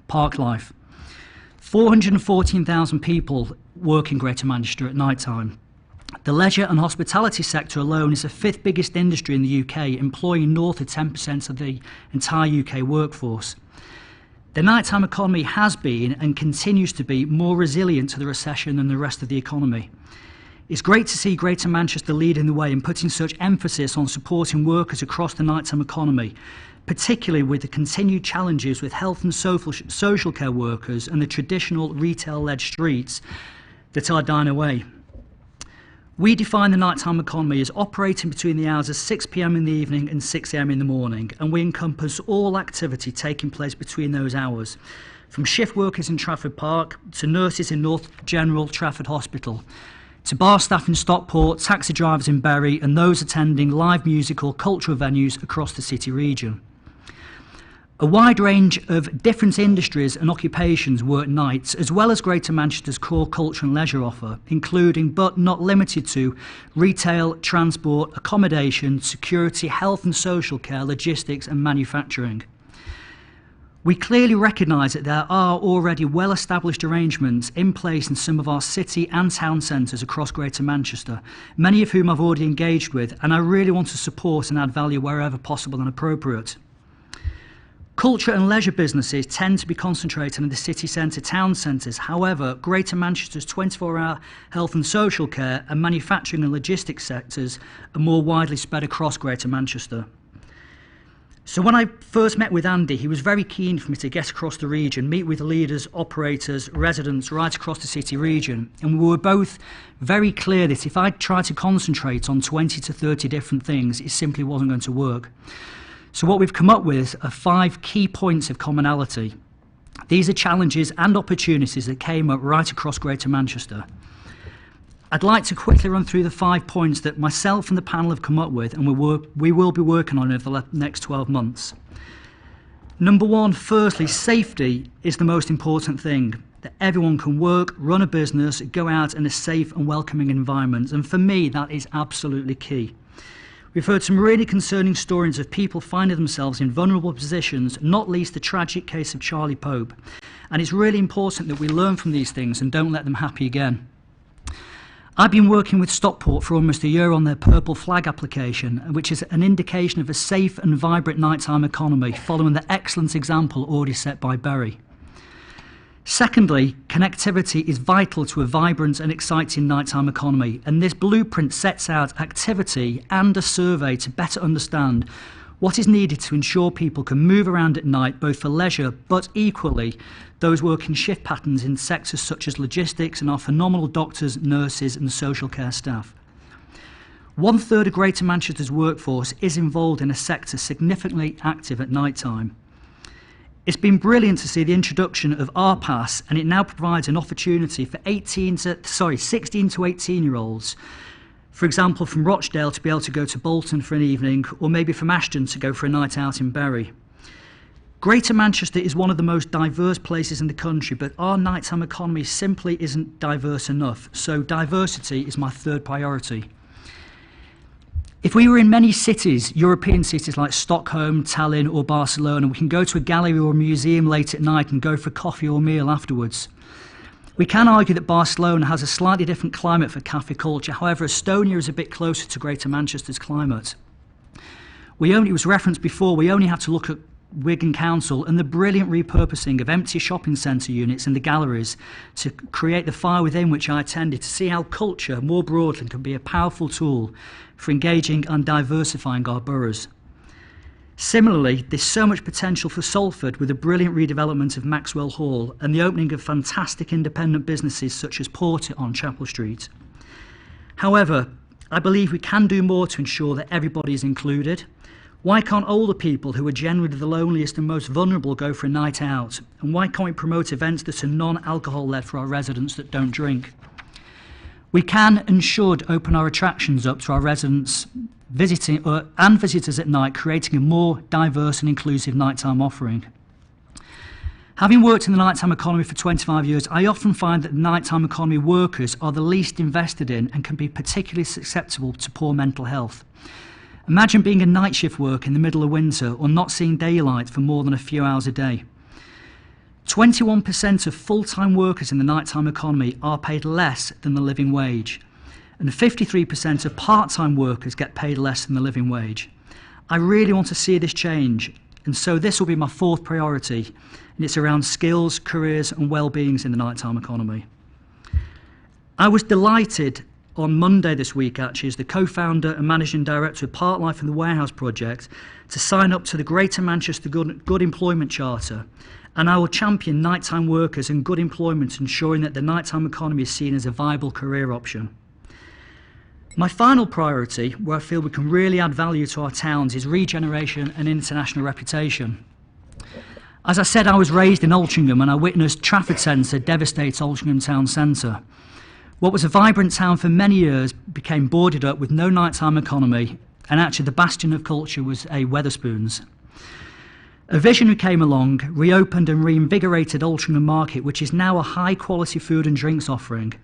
Parklife. 414,000 people work in Greater Manchester at night time. The leisure and hospitality sector alone is the fifth biggest industry in the UK, employing north of 10% of the entire UK workforce. The nighttime economy has been and continues to be more resilient to the recession than the rest of the economy. It's great to see Greater Manchester leading the way and putting such emphasis on supporting workers across the nighttime economy, particularly with the continued challenges with health and social care workers and the traditional retail-led streets that are dying away. We define the nighttime economy as operating between the hours of 6 p.m. in the evening and 6 a.m. in the morning, and we encompass all activity taking place between those hours, from shift workers in Trafford Park to nurses in North General Trafford Hospital, to bar staff in Stockport, taxi drivers in Bury, and those attending live music or cultural venues across the city region. A wide range of different industries and occupations work nights, as well as Greater Manchester's core culture and leisure offer, including but not limited to retail, transport, accommodation, security, health and social care, logistics and manufacturing. We clearly recognise that there are already well-established arrangements in place in some of our city and town centres across Greater Manchester, many of whom I've already engaged with, and I really want to support and add value wherever possible and appropriate. Culture and leisure businesses tend to be concentrated in the city centre, town centres. However, Greater Manchester's 24-hour health and social care and manufacturing and logistics sectors are more widely spread across Greater Manchester. So when I first met with Andy, he was very keen for me to get across the region, meet with leaders, operators, residents right across the city region. And we were both very clear that if I tried to concentrate on 20 to 30 different things, it simply wasn't going to work. So what we've come up with are 5 key points of commonality. These are challenges and opportunities that came up right across Greater Manchester. I'd like to quickly run through the 5 points that myself and the panel have come up with and we will be working on over the next 12 months. Number 1, firstly, safety is the most important thing. That everyone can work, run a business, go out in a safe and welcoming environment. And for me, that is absolutely key. We've heard some really concerning stories of people finding themselves in vulnerable positions, not least the tragic case of Charlie Pope. And it's really important that we learn from these things and don't let them happen again. I've been working with Stockport for almost a year on their Purple Flag application, which is an indication of a safe and vibrant nighttime economy, following the excellent example already set by Bury. Secondly, connectivity is vital to a vibrant and exciting nighttime economy, and this blueprint sets out activity and a survey to better understand what is needed to ensure people can move around at night, both for leisure, but equally those working shift patterns in sectors such as logistics and our phenomenal doctors, nurses and social care staff. 1/3 of Greater Manchester's workforce is involved in a sector significantly active at night time. It's been brilliant to see the introduction of RPass, and it now provides an opportunity for 16 to 18-year-olds, for example from Rochdale to be able to go to Bolton for an evening, or maybe from Ashton to go for a night out in Bury. Greater Manchester is one of the most diverse places in the country, but our nighttime economy simply isn't diverse enough, so diversity is my 3rd priority. If we were in many cities, European cities like Stockholm, Tallinn or Barcelona, we can go to a gallery or a museum late at night and go for coffee or meal afterwards. We can argue that Barcelona has a slightly different climate for cafe culture. However, Estonia is a bit closer to Greater Manchester's climate. It was referenced before, we only have to look at Wigan Council and the brilliant repurposing of empty shopping centre units in the galleries to create the fire within, which I attended, to see how culture more broadly can be a powerful tool for engaging and diversifying our boroughs. Similarly, there's so much potential for Salford with the brilliant redevelopment of Maxwell Hall and the opening of fantastic independent businesses such as Porter on Chapel Street. However, I believe we can do more to ensure that everybody is included. Why can't older people who are generally the loneliest and most vulnerable go for a night out? And why can't we promote events that are non-alcohol led for our residents that don't drink? We can and should open our attractions up to our residents and visitors at night, creating a more diverse and inclusive nighttime offering. Having worked in the nighttime economy for 25 years, I often find that the nighttime economy workers are the least invested in and can be particularly susceptible to poor mental health. Imagine being a night shift worker in the middle of winter or not seeing daylight for more than a few hours a day. 21% of full-time workers in the nighttime economy are paid less than the living wage, and 53% of part-time workers get paid less than the living wage. I really want to see this change, and so this will be my 4th priority, and it's around skills, careers and well-beings in the nighttime economy. I was delighted on Monday this week, actually, as the co-founder and managing director of Parklife and the Warehouse Project, to sign up to the Greater Manchester Good Employment Charter, and I will champion nighttime workers and good employment, ensuring that the nighttime economy is seen as a viable career option. My final priority, where I feel we can really add value to our towns, is regeneration and international reputation. As I said, I was raised in Altrincham and I witnessed Trafford Centre devastate Altrincham Town Centre. What was a vibrant town for many years became boarded up with no nighttime economy, and actually the bastion of culture was a Wetherspoons. A visionary came along, reopened and reinvigorated Altrincham Market, which is now a high-quality food and drinks offering.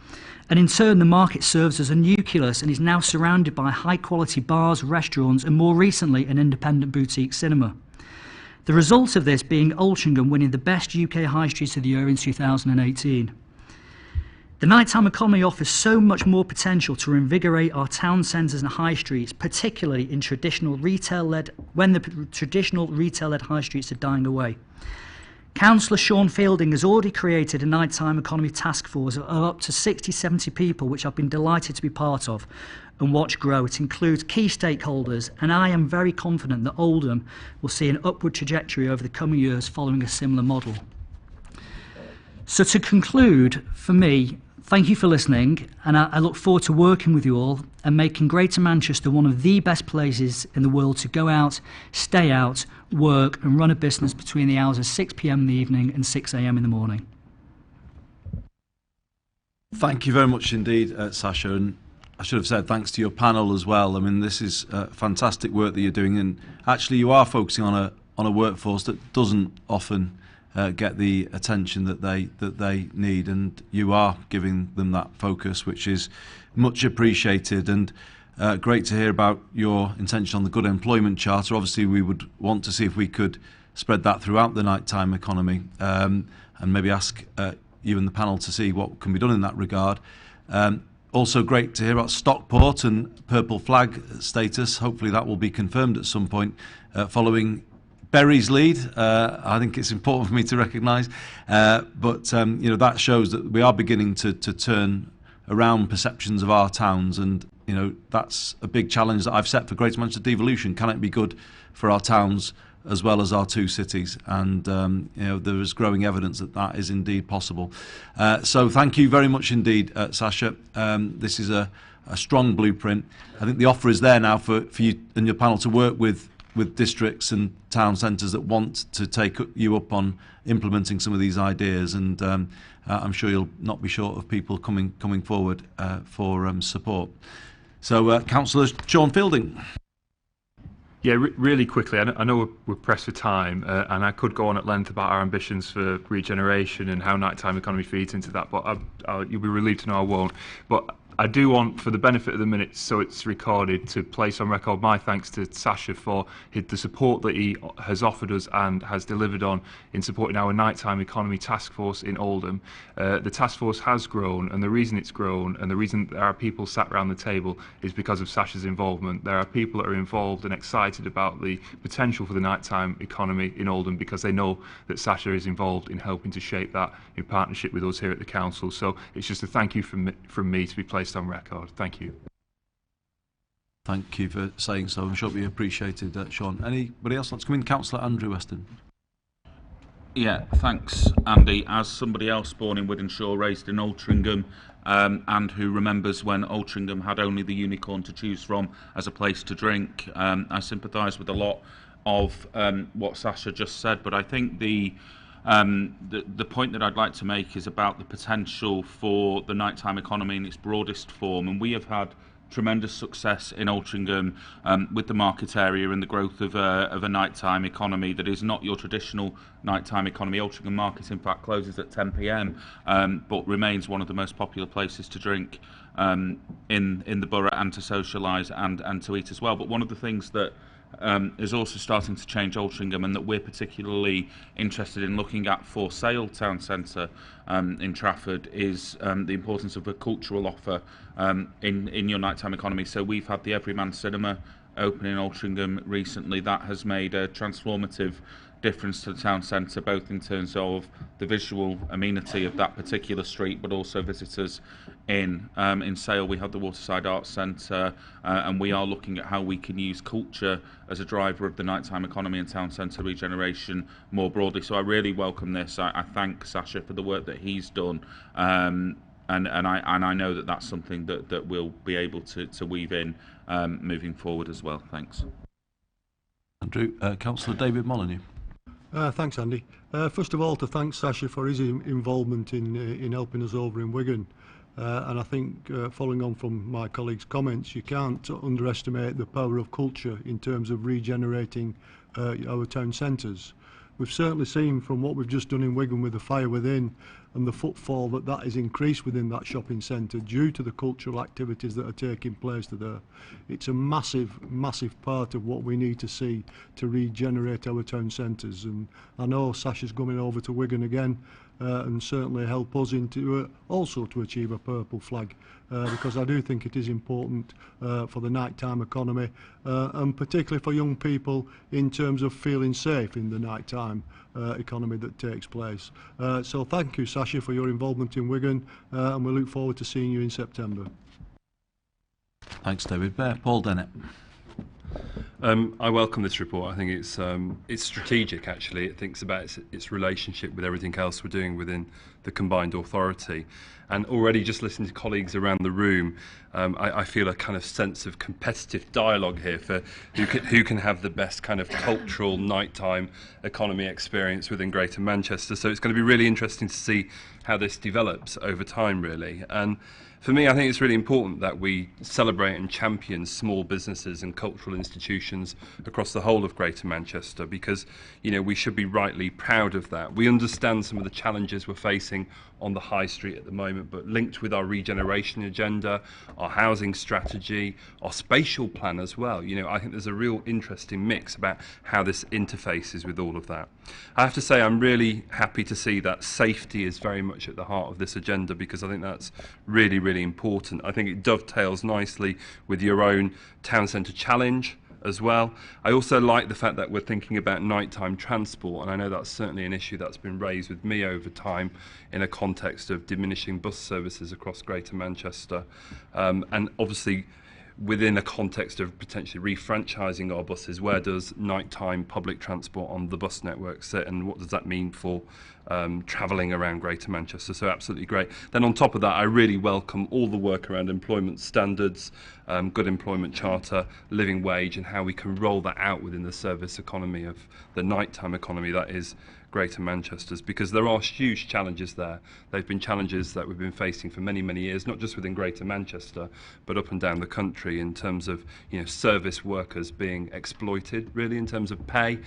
And in turn, the market serves as a nucleus and is now surrounded by high-quality bars, restaurants, and more recently, an independent boutique cinema. The result of this being Altrincham winning the best UK High Street of the Year in 2018. The nighttime economy offers so much more potential to reinvigorate our town centres and high streets, particularly in traditional retail-led, when the traditional retail-led high streets are dying away. Councillor Sean Fielding has already created a nighttime economy task force of up to 60-70 people, which I've been delighted to be part of and watch grow. It includes key stakeholders, and I am very confident that Oldham will see an upward trajectory over the coming years following a similar model. So to conclude, for me, thank you for listening, and I look forward to working with you all and making Greater Manchester one of the best places in the world to go out, stay out, work and run a business between the hours of 6 p.m. in the evening and 6 a.m. in the morning. Thank you very much indeed, Sasha, and I should have said thanks to your panel as well. I mean, this is fantastic work that you're doing, and actually you are focusing on a workforce that doesn't often get the attention that they need, and you are giving them that focus, which is much appreciated. And great to hear about your intention on the Good Employment Charter. Obviously, we would want to see if we could spread that throughout the nighttime economy, and maybe ask you and the panel to see what can be done in that regard. Also great to hear about Stockport and Purple Flag status. Hopefully that will be confirmed at some point following Berry's lead. I think it's important for me to recognise, but you know, that shows that we are beginning to turn around perceptions of our towns, and you know, that's a big challenge that I've set for Greater Manchester Devolution. Can it be good for our towns as well as our two cities? And you know, there is growing evidence that that is indeed possible. So thank you very much indeed, Sasha. This is a strong blueprint. I think the offer is there now for you and your panel to work with districts and town centres that want to take you up on implementing some of these ideas, and I'm sure you'll not be short of people coming forward for support. So, Councillor Sean Fielding. Yeah, really quickly, I know we're pressed for time, and I could go on at length about our ambitions for regeneration and how nighttime economy feeds into that, but you'll be relieved to know I won't. But I do want, for the benefit of the minutes, so it's recorded, to place on record my thanks to Sasha for the support that he has offered us and has delivered on in supporting our nighttime economy task force in Oldham. The task force has grown, and the reason it's grown and the reason there are people sat around the table is because of Sasha's involvement. There are people that are involved and excited about the potential for the nighttime economy in Oldham because they know that Sasha is involved in helping to shape that in partnership with us here at the council. So it's just a thank you from me to be placed on record. Thank you. Thank you for saying so. I'm sure it'll be appreciated, Sean. Anybody else like to come in? Councillor Andrew Weston. Yeah, thanks, Andy. As somebody else born in Wythenshawe, raised in Altrincham, and who remembers when Altrincham had only the Unicorn to choose from as a place to drink, I sympathise with a lot of what Sasha just said, but I think the point that I'd like to make is about the potential for the nighttime economy in its broadest form, and we have had tremendous success in Altrincham with the market area and the growth of a nighttime economy that is not your traditional nighttime economy. Altrincham Market, in fact, closes at 10 p.m, but remains one of the most popular places to drink in the borough, and to socialise and to eat as well. But one of the things that is also starting to change Altrincham, and that we're particularly interested in looking at for Sale Town Centre in Trafford, is the importance of a cultural offer in your nighttime economy. So we've had the Everyman Cinema open in Altrincham recently. That has made a transformative difference to the town centre, both in terms of the visual amenity of that particular street, but also visitors in Sale. We have the Waterside Arts Centre, and we are looking at how we can use culture as a driver of the nighttime economy and town centre regeneration more broadly. So I really welcome this. I thank Sasha for the work that he's done, and I know that that's something that we'll be able to weave in moving forward as well. Thanks. Andrew, Councillor David Molyneux. Thanks, Andy. First of all, to thank Sasha for his involvement in helping us over in Wigan. And I think, following on from my colleague's comments, you can't underestimate the power of culture in terms of regenerating our town centres. We've certainly seen from what we've just done in Wigan with the Fire Within and the footfall that is increased within that shopping centre due to the cultural activities that are taking place there. It's a massive, massive part of what we need to see to regenerate our town centres. And I know Sasha's coming over to Wigan again, and certainly help us into also to achieve a purple flag, because I do think it is important for the nighttime economy, and particularly for young people in terms of feeling safe in the nighttime economy that takes place. So thank you, Sasha, for your involvement in Wigan, and we look forward to seeing you in September. Thanks, David. Paul Dennett. I welcome this report. I think it's strategic. Actually, it thinks about its relationship with everything else we're doing within the combined authority. And already, just listening to colleagues around the room, I feel a kind of sense of competitive dialogue here for who can have the best kind of cultural nighttime economy experience within Greater Manchester. So it's going to be really interesting to see how this develops over time, really. And for me, I think it's really important that we celebrate and champion small businesses and cultural institutions across the whole of Greater Manchester, because, you know, we should be rightly proud of that. We understand some of the challenges we're facing on the high street at the moment, but linked with our regeneration agenda, our housing strategy, our spatial plan as well. You know, I think there's a real interesting mix about how this interfaces with all of that. I have to say I'm really happy to see that safety is very much at the heart of this agenda, because I think that's really, really important. I think it dovetails nicely with your own town centre challenge as well. I also like the fact that we're thinking about nighttime transport, and I know that's certainly an issue that's been raised with me over time in a context of diminishing bus services across Greater Manchester, and obviously within a context of potentially refranchising our buses. Where does nighttime public transport on the bus network sit, and what does that mean for travelling around Greater Manchester? So absolutely great. Then on top of that, I really welcome all the work around employment standards, good employment charter, living wage, and how we can roll that out within the service economy of the nighttime economy that is Greater Manchester's, because there are huge challenges there. They've been challenges that we've been facing for many, many years, not just within Greater Manchester, but up and down the country, in terms of, you know, service workers being exploited, really, in terms of pay.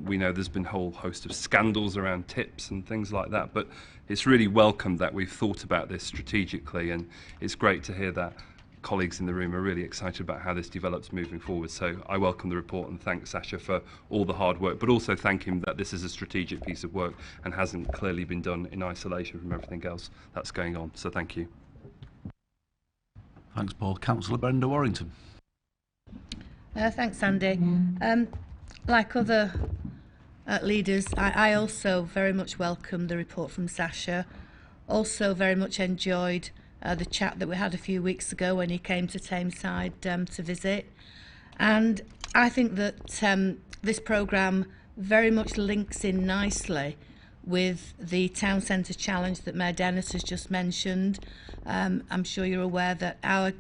We know there's been a whole host of scandals around tips and things like that, but it's really welcome that we've thought about this strategically, and it's great to hear that colleagues in the room are really excited about how this develops moving forward. So I welcome the report and thank Sasha for all the hard work, but also thank him that this is a strategic piece of work and hasn't clearly been done in isolation from everything else that's going on. So thank you. Thanks, Paul. Councillor Brenda Warrington. Thanks, Andy. Like other leaders, I also very much welcome the report from Sasha. Also very much enjoyed the chat that we had a few weeks ago when he came to Tameside to visit. And I think that this programme very much links in nicely with the town centre challenge that Mayor Dennis has just mentioned. I'm sure you're aware that our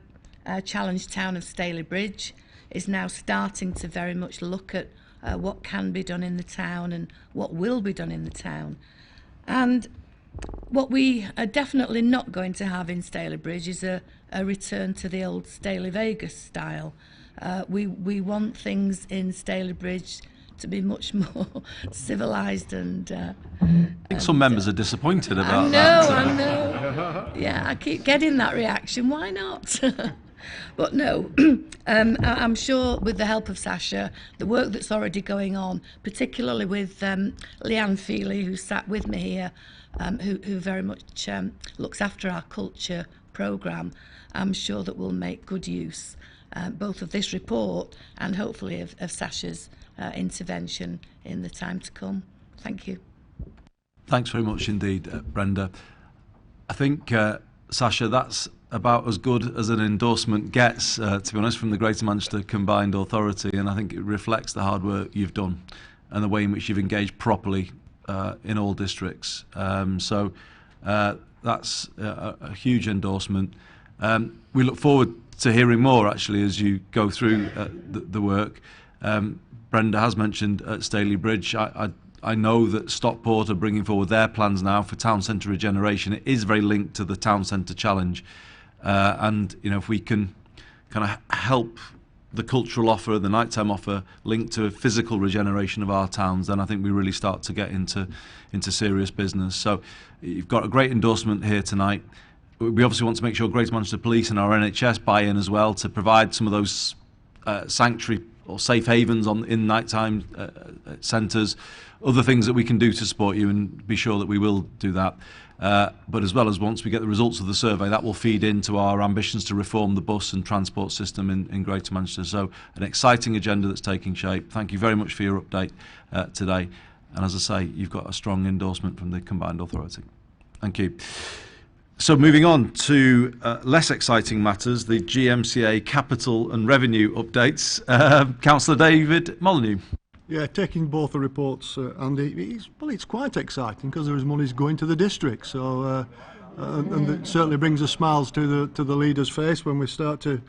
challenge town of Stalybridge is now starting to very much look at what can be done in the town and what will be done in the town. And what we are definitely not going to have in Stalybridge is a return to the old Staley Vegas style. We want things in Stalybridge to be much more civilised and... I think some members are disappointed about that. I know. Yeah, I keep getting that reaction. Why not? But no, I'm sure with the help of Sasha, the work that's already going on, particularly with Leanne Feely, who sat with me here, who very much looks after our culture programme, I'm sure that we'll make good use both of this report and hopefully of Sasha's intervention in the time to come. Thank you. Thanks very much indeed, Brenda. I think, Sasha, that's about as good as an endorsement gets, to be honest, from the Greater Manchester Combined Authority, and I think it reflects the hard work you've done and the way in which you've engaged properly in all districts. So that's a huge endorsement. We look forward to hearing more, actually, as you go through the work. Brenda has mentioned Stalybridge. I know that Stockport are bringing forward their plans now for town centre regeneration. It is very linked to the town centre challenge. And, you know, if we can kind of help the cultural offer, the nighttime offer, linked to a physical regeneration of our towns, then I think we really start to get into serious business. So you've got a great endorsement here tonight. We obviously want to make sure Greater Manchester Police and our NHS buy in as well to provide some of those sanctuary or safe havens in nighttime centres, other things that we can do to support you, and be sure that we will do that. But as well as once we get the results of the survey, that will feed into our ambitions to reform the bus and transport system in Greater Manchester. So an exciting agenda that's taking shape. Thank you very much for your update today. And as I say, you've got a strong endorsement from the Combined Authority. Thank you. So moving on to less exciting matters, the GMCA capital and revenue updates. Councillor David Molyneux. Yeah, taking both the reports, Andy, it's quite exciting because there is monies going to the district. So, and it certainly brings a smiles to the leader's face when we start to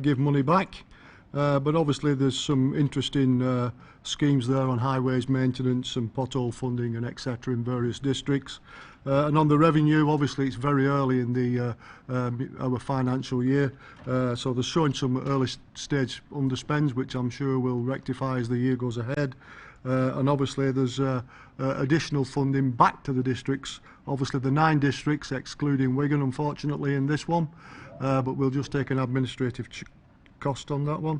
give money back. But obviously, there's some interesting schemes there on highways maintenance and pothole funding and etc. in various districts. And on the revenue, obviously, it's very early in the our financial year, so they're showing some early stage underspends, which I'm sure will rectify as the year goes ahead. And obviously, there's additional funding back to the districts. Obviously, the 9 districts, excluding Wigan, unfortunately, in this one, but we'll just take an administrative cost on that one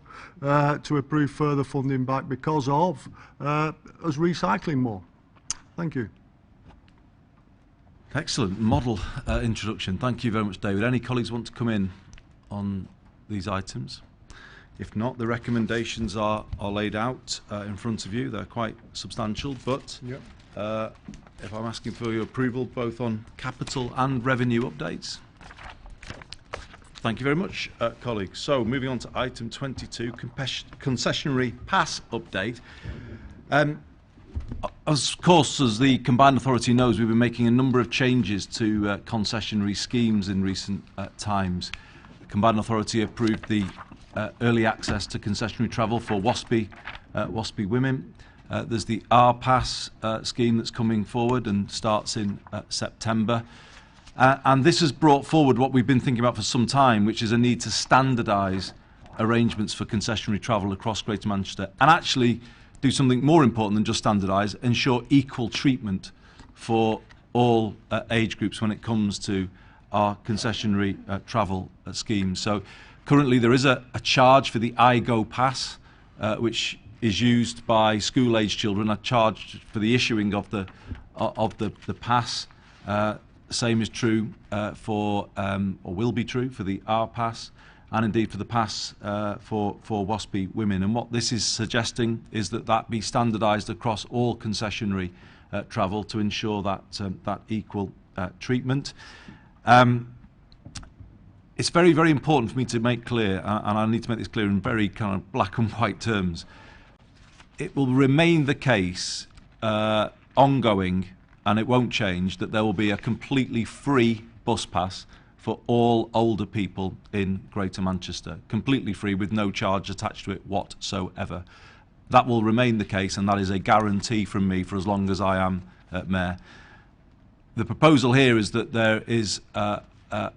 to approve further funding back because of us recycling more. Thank you. Excellent model introduction. Thank you very much, David. Any colleagues want to come in on these items? If not, the recommendations are laid out in front of you. They're quite substantial, but Yep. If I'm asking for your approval both on capital and revenue updates. Thank you very much, colleagues. So moving on to item 22, concessionary pass update. Of course, as the Combined Authority knows, we've been making a number of changes to concessionary schemes in recent times. The Combined Authority approved the early access to concessionary travel for WASPy women. There's the R-Pass scheme that's coming forward and starts in September. And this has brought forward what we've been thinking about for some time, which is a need to standardise arrangements for concessionary travel across Greater Manchester and actually do something more important than just standardise, ensure equal treatment for all age groups when it comes to our concessionary travel schemes. So currently there is a charge for the iGo Pass, which is used by school-aged children, a charge for the issuing of the pass. Same is true or will be true for the R Pass, and indeed for the pass for WASPy women. And what this is suggesting is that be standardised across all concessionary travel to ensure that equal treatment. It's very, very important for me to make clear, and I need to make this clear in very kind of black and white terms. It will remain the case ongoing, and it won't change, that there will be a completely free bus pass for all older people in Greater Manchester, completely free with no charge attached to it whatsoever. That will remain the case, and that is a guarantee from me for as long as I am Mayor. The proposal here is that there is a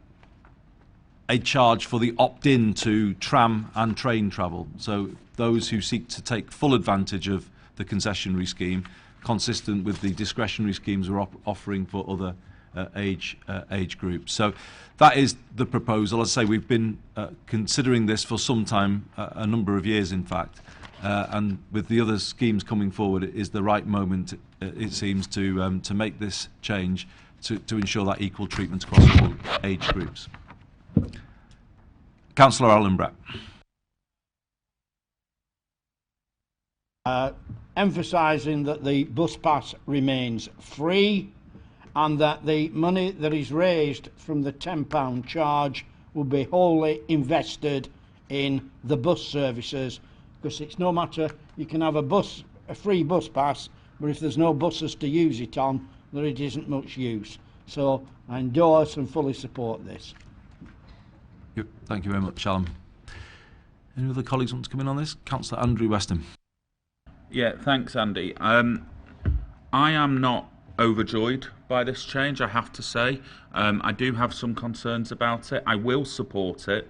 charge for the opt-in to tram and train travel. So those who seek to take full advantage of the concessionary scheme, consistent with the discretionary schemes we're offering for other age groups. So that is the proposal. As I say, we've been considering this for some time, a number of years in fact, and with the other schemes coming forward, it is the right moment, it seems, to make this change to ensure that equal treatment across all age groups. Councillor Alan Brett. Emphasising that the bus pass remains free and that the money that is raised from the £10 charge will be wholly invested in the bus services, because it's no matter, you can have a free bus pass, but if there's no buses to use it on, then it isn't much use. So I endorse and fully support this. Yep, thank you very much, Alan. Any other colleagues want to come in on this? Councillor Andrew Weston. Yeah, thanks, Andy. I am not overjoyed by this change, I have to say. I do have some concerns about it. I will support it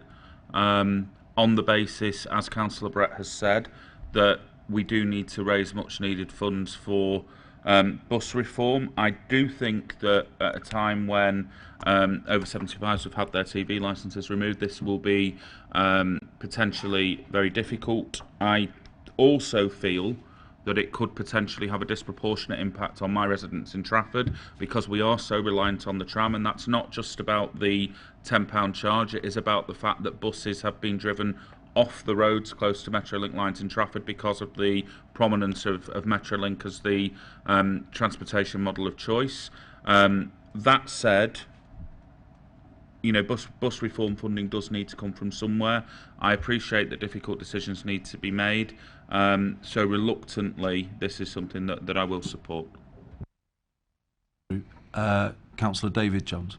on the basis, as Councillor Brett has said, that we do need to raise much needed funds for bus reform. I do think that at a time when over 75s have had their TV licences removed, this will be potentially very difficult. I also feel that it could potentially have a disproportionate impact on my residents in Trafford, because we are so reliant on the tram, and that's not just about the £10 charge, it is about the fact that buses have been driven off the roads close to Metrolink lines in Trafford because of the prominence of Metrolink as the transportation model of choice. That said, you know, bus reform funding does need to come from somewhere. I appreciate that difficult decisions need to be made. So reluctantly, this is something that I will support. Councillor David Jones.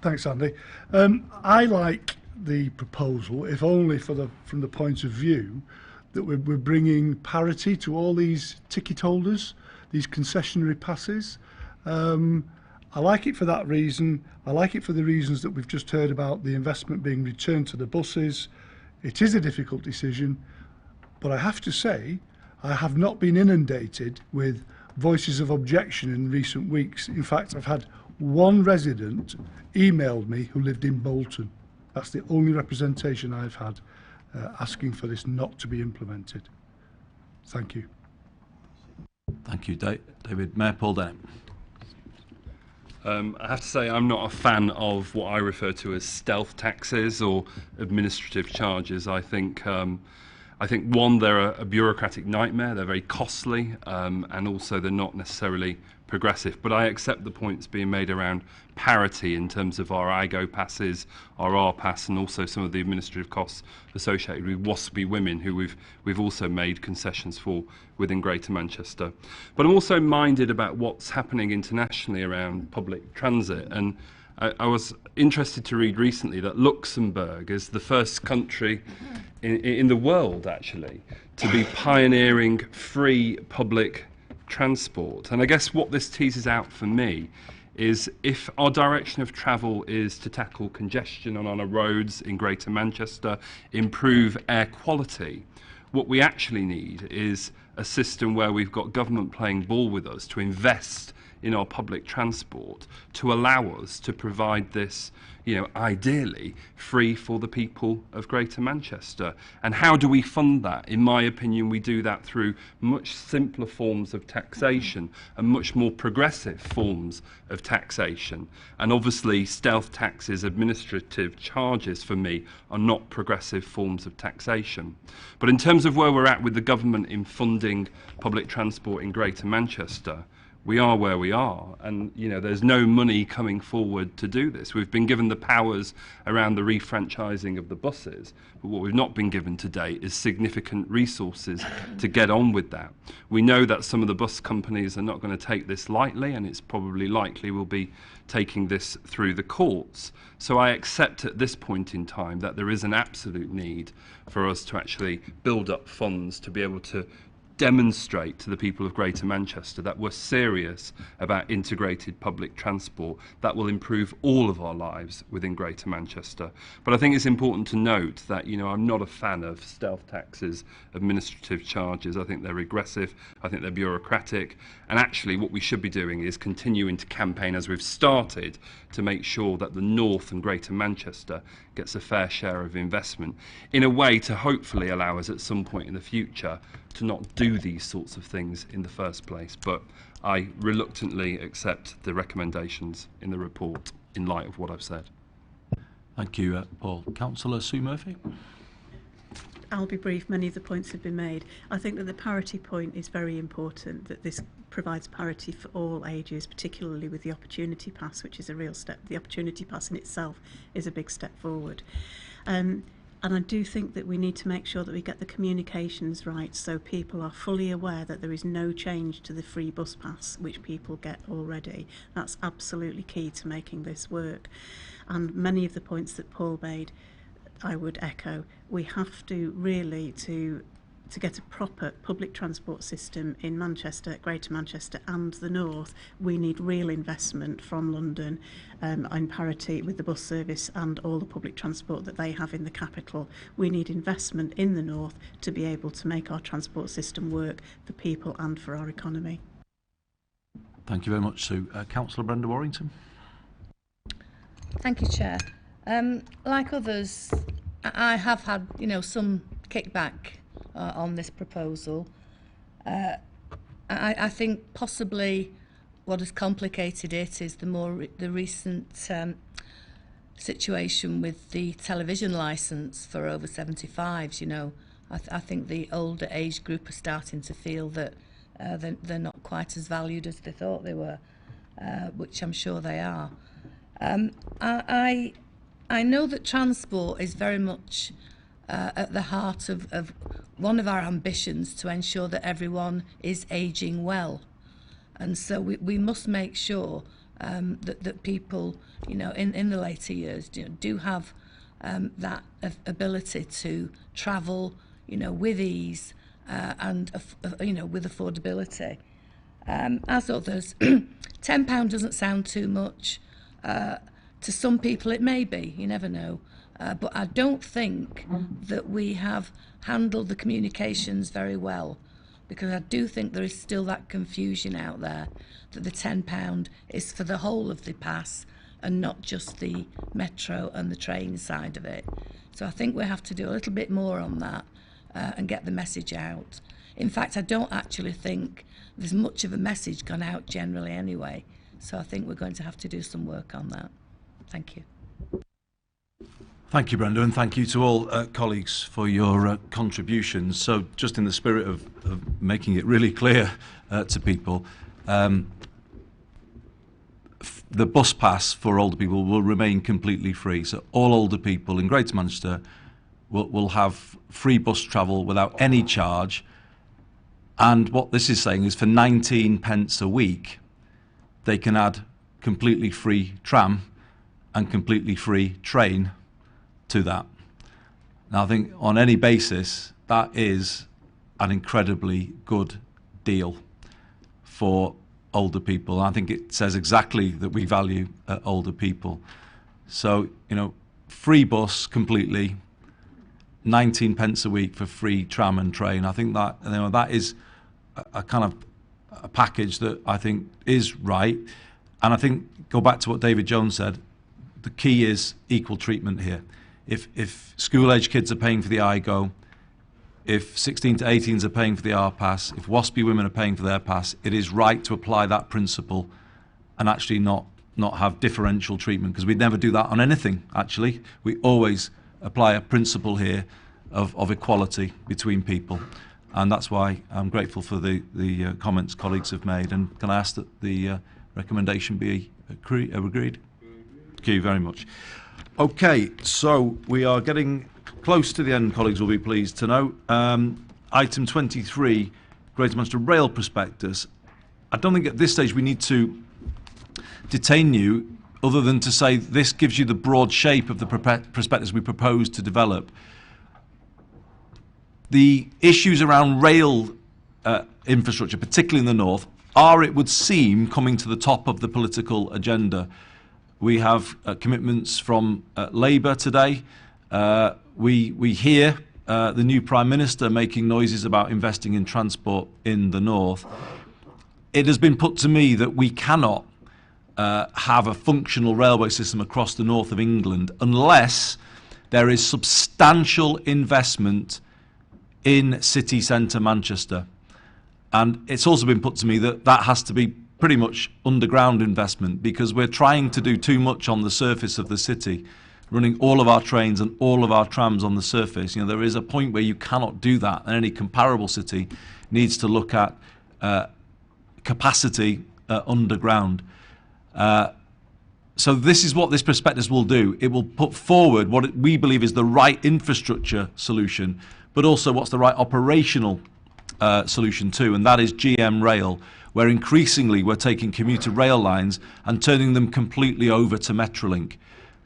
Thanks, Andy. I like the proposal, if only from the point of view that we're bringing parity to all these ticket holders, these concessionary passes. I like it for that reason. I like it for the reasons that we've just heard about the investment being returned to the buses. It is a difficult decision, but I have to say, I have not been inundated with voices of objection in recent weeks. In fact, I've had one resident emailed me who lived in Bolton. That's the only representation I've had asking for this not to be implemented. Thank you. Thank you, David. Mayor Paul Dennett. I have to say I'm not a fan of what I refer to as stealth taxes or administrative charges. I think one, they're a bureaucratic nightmare. They're very costly, and also they're not necessarily progressive. But I accept the points being made around parity in terms of our IGO passes, our R pass, and also some of the administrative costs associated with WASPy women, who we've also made concessions for within Greater Manchester. But I'm also minded about what's happening internationally around public transit, and I was interested to read recently that Luxembourg is the first country in the world, actually, to be pioneering free public transport. And I guess what this teases out for me is, if our direction of travel is to tackle congestion on our roads in Greater Manchester, improve air quality, what we actually need is a system where we've got government playing ball with us to invest in our public transport to allow us to provide this, you know, ideally free for the people of Greater Manchester. And how do we fund that? In my opinion, we do that through much simpler forms of taxation and much more progressive forms of taxation. And obviously, stealth taxes, administrative charges, for me, are not progressive forms of taxation. But in terms of where we're at with the government in funding public transport in Greater Manchester, we are where we are, and you know, there's no money coming forward to do this. We've been given the powers around the refranchising of the buses, but what we've not been given to date is significant resources to get on with that. We know that some of the bus companies are not going to take this lightly, and it's probably likely we'll be taking this through the courts. So I accept at this point in time that there is an absolute need for us to actually build up funds to be able to demonstrate to the people of Greater Manchester that we're serious about integrated public transport that will improve all of our lives within Greater Manchester. But I think it's important to note that, you know, I'm not a fan of stealth taxes, administrative charges. I think they're regressive, I think they're bureaucratic, and actually what we should be doing is continuing to campaign, as we've started, to make sure that the North and Greater Manchester gets a fair share of investment in a way to hopefully allow us at some point in the future to not do these sorts of things in the first place. But I reluctantly accept the recommendations in the report in light of what I've said. Thank you, Paul. Councillor Sue Murphy. I'll be brief. Many of the points have been made. I think that the parity point is very important, that this provides parity for all ages, particularly with the Opportunity Pass, which is a real step. The Opportunity Pass in itself is a big step forward. And I do think that we need to make sure that we get the communications right, so people are fully aware that there is no change to the free bus pass, which people get already. That's absolutely key to making this work. And many of the points that Paul made, I would echo. We have to really, to get a proper public transport system in Manchester, Greater Manchester and the North, we need real investment from London in parity with the bus service and all the public transport that they have in the capital. We need investment in the North to be able to make our transport system work for people and for our economy. Thank you very much, Sue. Councillor Brenda Warrington. Thank you, Chair. Like others, I have had, some kickback on this proposal. I think possibly what has complicated it is the recent situation with the television licence for over 75s. You know, I think the older age group are starting to feel that they're not quite as valued as they thought they were, which I'm sure they are. I know that transport is very much at the heart of one of our ambitions to ensure that everyone is ageing well. And so we must make sure that people, you know, in the later years do have that ability to travel, you know, with ease and, you know, with affordability. As others, £10 doesn't sound too much. To some people it may be, you never know. But I don't think that we have handled the communications very well, because I do think there is still that confusion out there that the £10 is for the whole of the pass and not just the metro and the train side of it. So I think we have to do a little bit more on that and get the message out. In fact, I don't actually think there's much of a message gone out generally anyway. So I think we're going to have to do some work on that. Thank you. Thank you, Brenda, and thank you to all colleagues for your contributions. So just in the spirit of making it really clear to people, the bus pass for older people will remain completely free. So all older people in Greater Manchester will have free bus travel without any charge. And what this is saying is for 19 pence a week, they can add completely free tram and completely free train to that. Now, I think on any basis, that is an incredibly good deal for older people. I think it says exactly that we value older people. So, you know, free bus completely, 19 pence a week for free tram and train. I think that, you know, that is a kind of a package that I think is right. And I think, go back to what David Jones said, the key is equal treatment here. If school-age kids are paying for the iGo, if 16 to 18s are paying for the R-Pass, if WASPy women are paying for their pass, it is right to apply that principle and actually not have differential treatment, because we'd never do that on anything, actually. We always apply a principle here of equality between people. And that's why I'm grateful for the comments colleagues have made. And can I ask that the recommendation be agreed? Thank you very much. Okay, so we are getting close to the end, colleagues will be pleased to know. Item 23, Greater Manchester Rail Prospectus. I don't think at this stage we need to detain you, other than to say this gives you the broad shape of the prospectus we propose to develop. The issues around rail infrastructure, particularly in the north, are, it would seem, coming to the top of the political agenda. We have commitments from Labour today. We hear the new Prime Minister making noises about investing in transport in the north. It has been put to me that we cannot have a functional railway system across the north of England unless there is substantial investment in city centre Manchester. And it's also been put to me that that has to be pretty much underground investment, because we're trying to do too much on the surface of the city, running all of our trains and all of our trams on the surface. You know, there is a point where you cannot do that, and any comparable city needs to look at capacity underground. So this is what this prospectus will do. It will put forward what we believe is the right infrastructure solution, but also what's the right operational solution too, and that is GM Rail, where increasingly we're taking commuter rail lines and turning them completely over to Metrolink.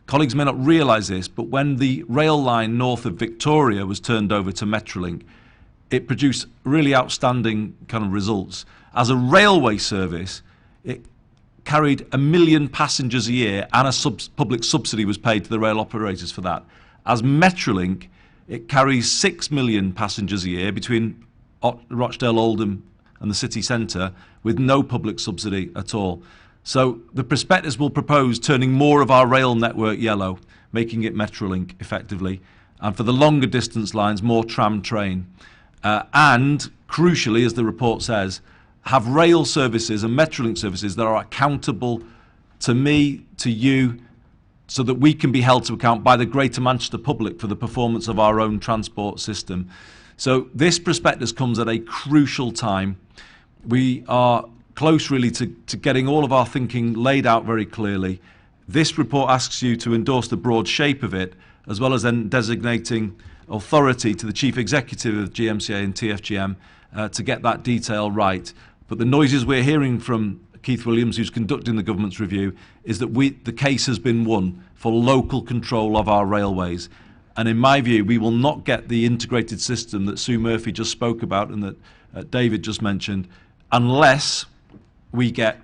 Colleagues may not realise this, but when the rail line north of Victoria was turned over to Metrolink, it produced really outstanding kind of results. As a railway service, it carried 1 million passengers a year, and a public subsidy was paid to the rail operators for that. As Metrolink, it carries 6 million passengers a year between Rochdale, Oldham and the city centre, with no public subsidy at all. So the prospectus will propose turning more of our rail network yellow, making it Metrolink effectively, and for the longer distance lines, more tram train. and crucially, as the report says, have rail services and Metrolink services that are accountable to me, to you, so that we can be held to account by the Greater Manchester public for the performance of our own transport system. So this prospectus comes at a crucial time. We are close really to getting all of our thinking laid out very clearly. This report asks you to endorse the broad shape of it, as well as then designating authority to the Chief Executive of GMCA and TFGM to get that detail right. But the noises we're hearing from Keith Williams, who's conducting the government's review, is that the case has been won for local control of our railways. And in my view, we will not get the integrated system that Sue Murphy just spoke about and that David just mentioned, unless we get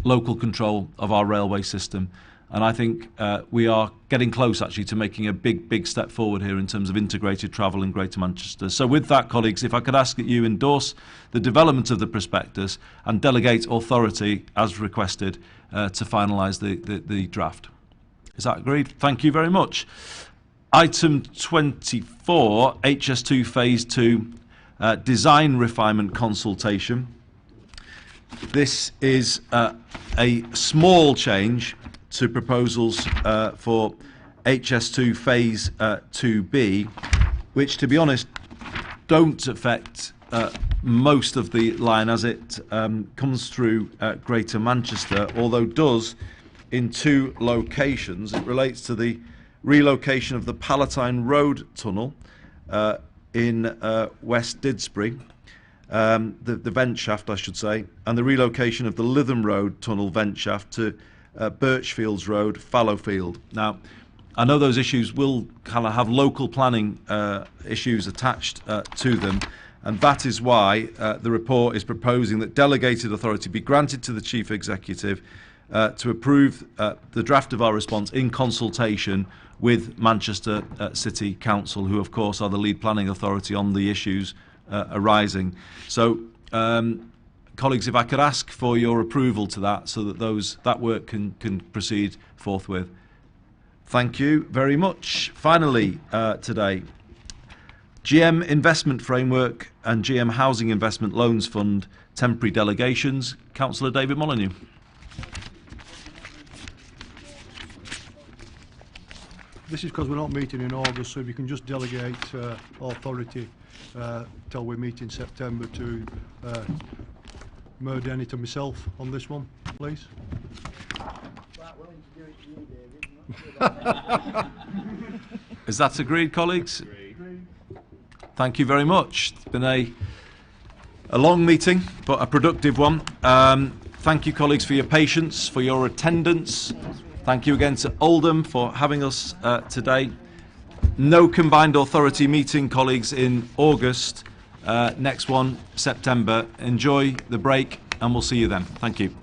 local control of our railway system. And I think we are getting close, actually, to making a big step forward here in terms of integrated travel in Greater Manchester. So with that, colleagues, if I could ask that you endorse the development of the prospectus and delegate authority, as requested, to finalise the draft. Is that agreed? Thank you very much. Item 24, HS2 Phase 2 Design Refinement Consultation. This is a small change to proposals for HS2 Phase 2B, which, to be honest, don't affect most of the line as it comes through Greater Manchester, although does in two locations. It relates to the relocation of the Palatine Road Tunnel in West Didsbury, the vent shaft, I should say, and the relocation of the Lytham Road Tunnel vent shaft to Birchfields Road, Fallowfield. Now, I know those issues will kind of have local planning issues attached to them, and that is why the report is proposing that delegated authority be granted to the Chief Executive to approve the draft of our response in consultation with Manchester City Council, who of course are the lead planning authority on the issues arising. So, colleagues, if I could ask for your approval to that, so that that work can proceed forthwith. Thank you very much. Finally, today, GM Investment Framework and GM Housing Investment Loans Fund temporary delegations. Councillor David Molyneux. This is because we're not meeting in August, so if you can just delegate authority till we meet in September to Murden to myself on this one, please. Is that agreed, colleagues? Agreed. Thank you very much. It's been a long meeting, but a productive one. Thank you, colleagues, for your patience, for your attendance. Thank you again to Oldham for having us today. No combined authority meeting, colleagues, in August. Next one, September. Enjoy the break, and we'll see you then. Thank you.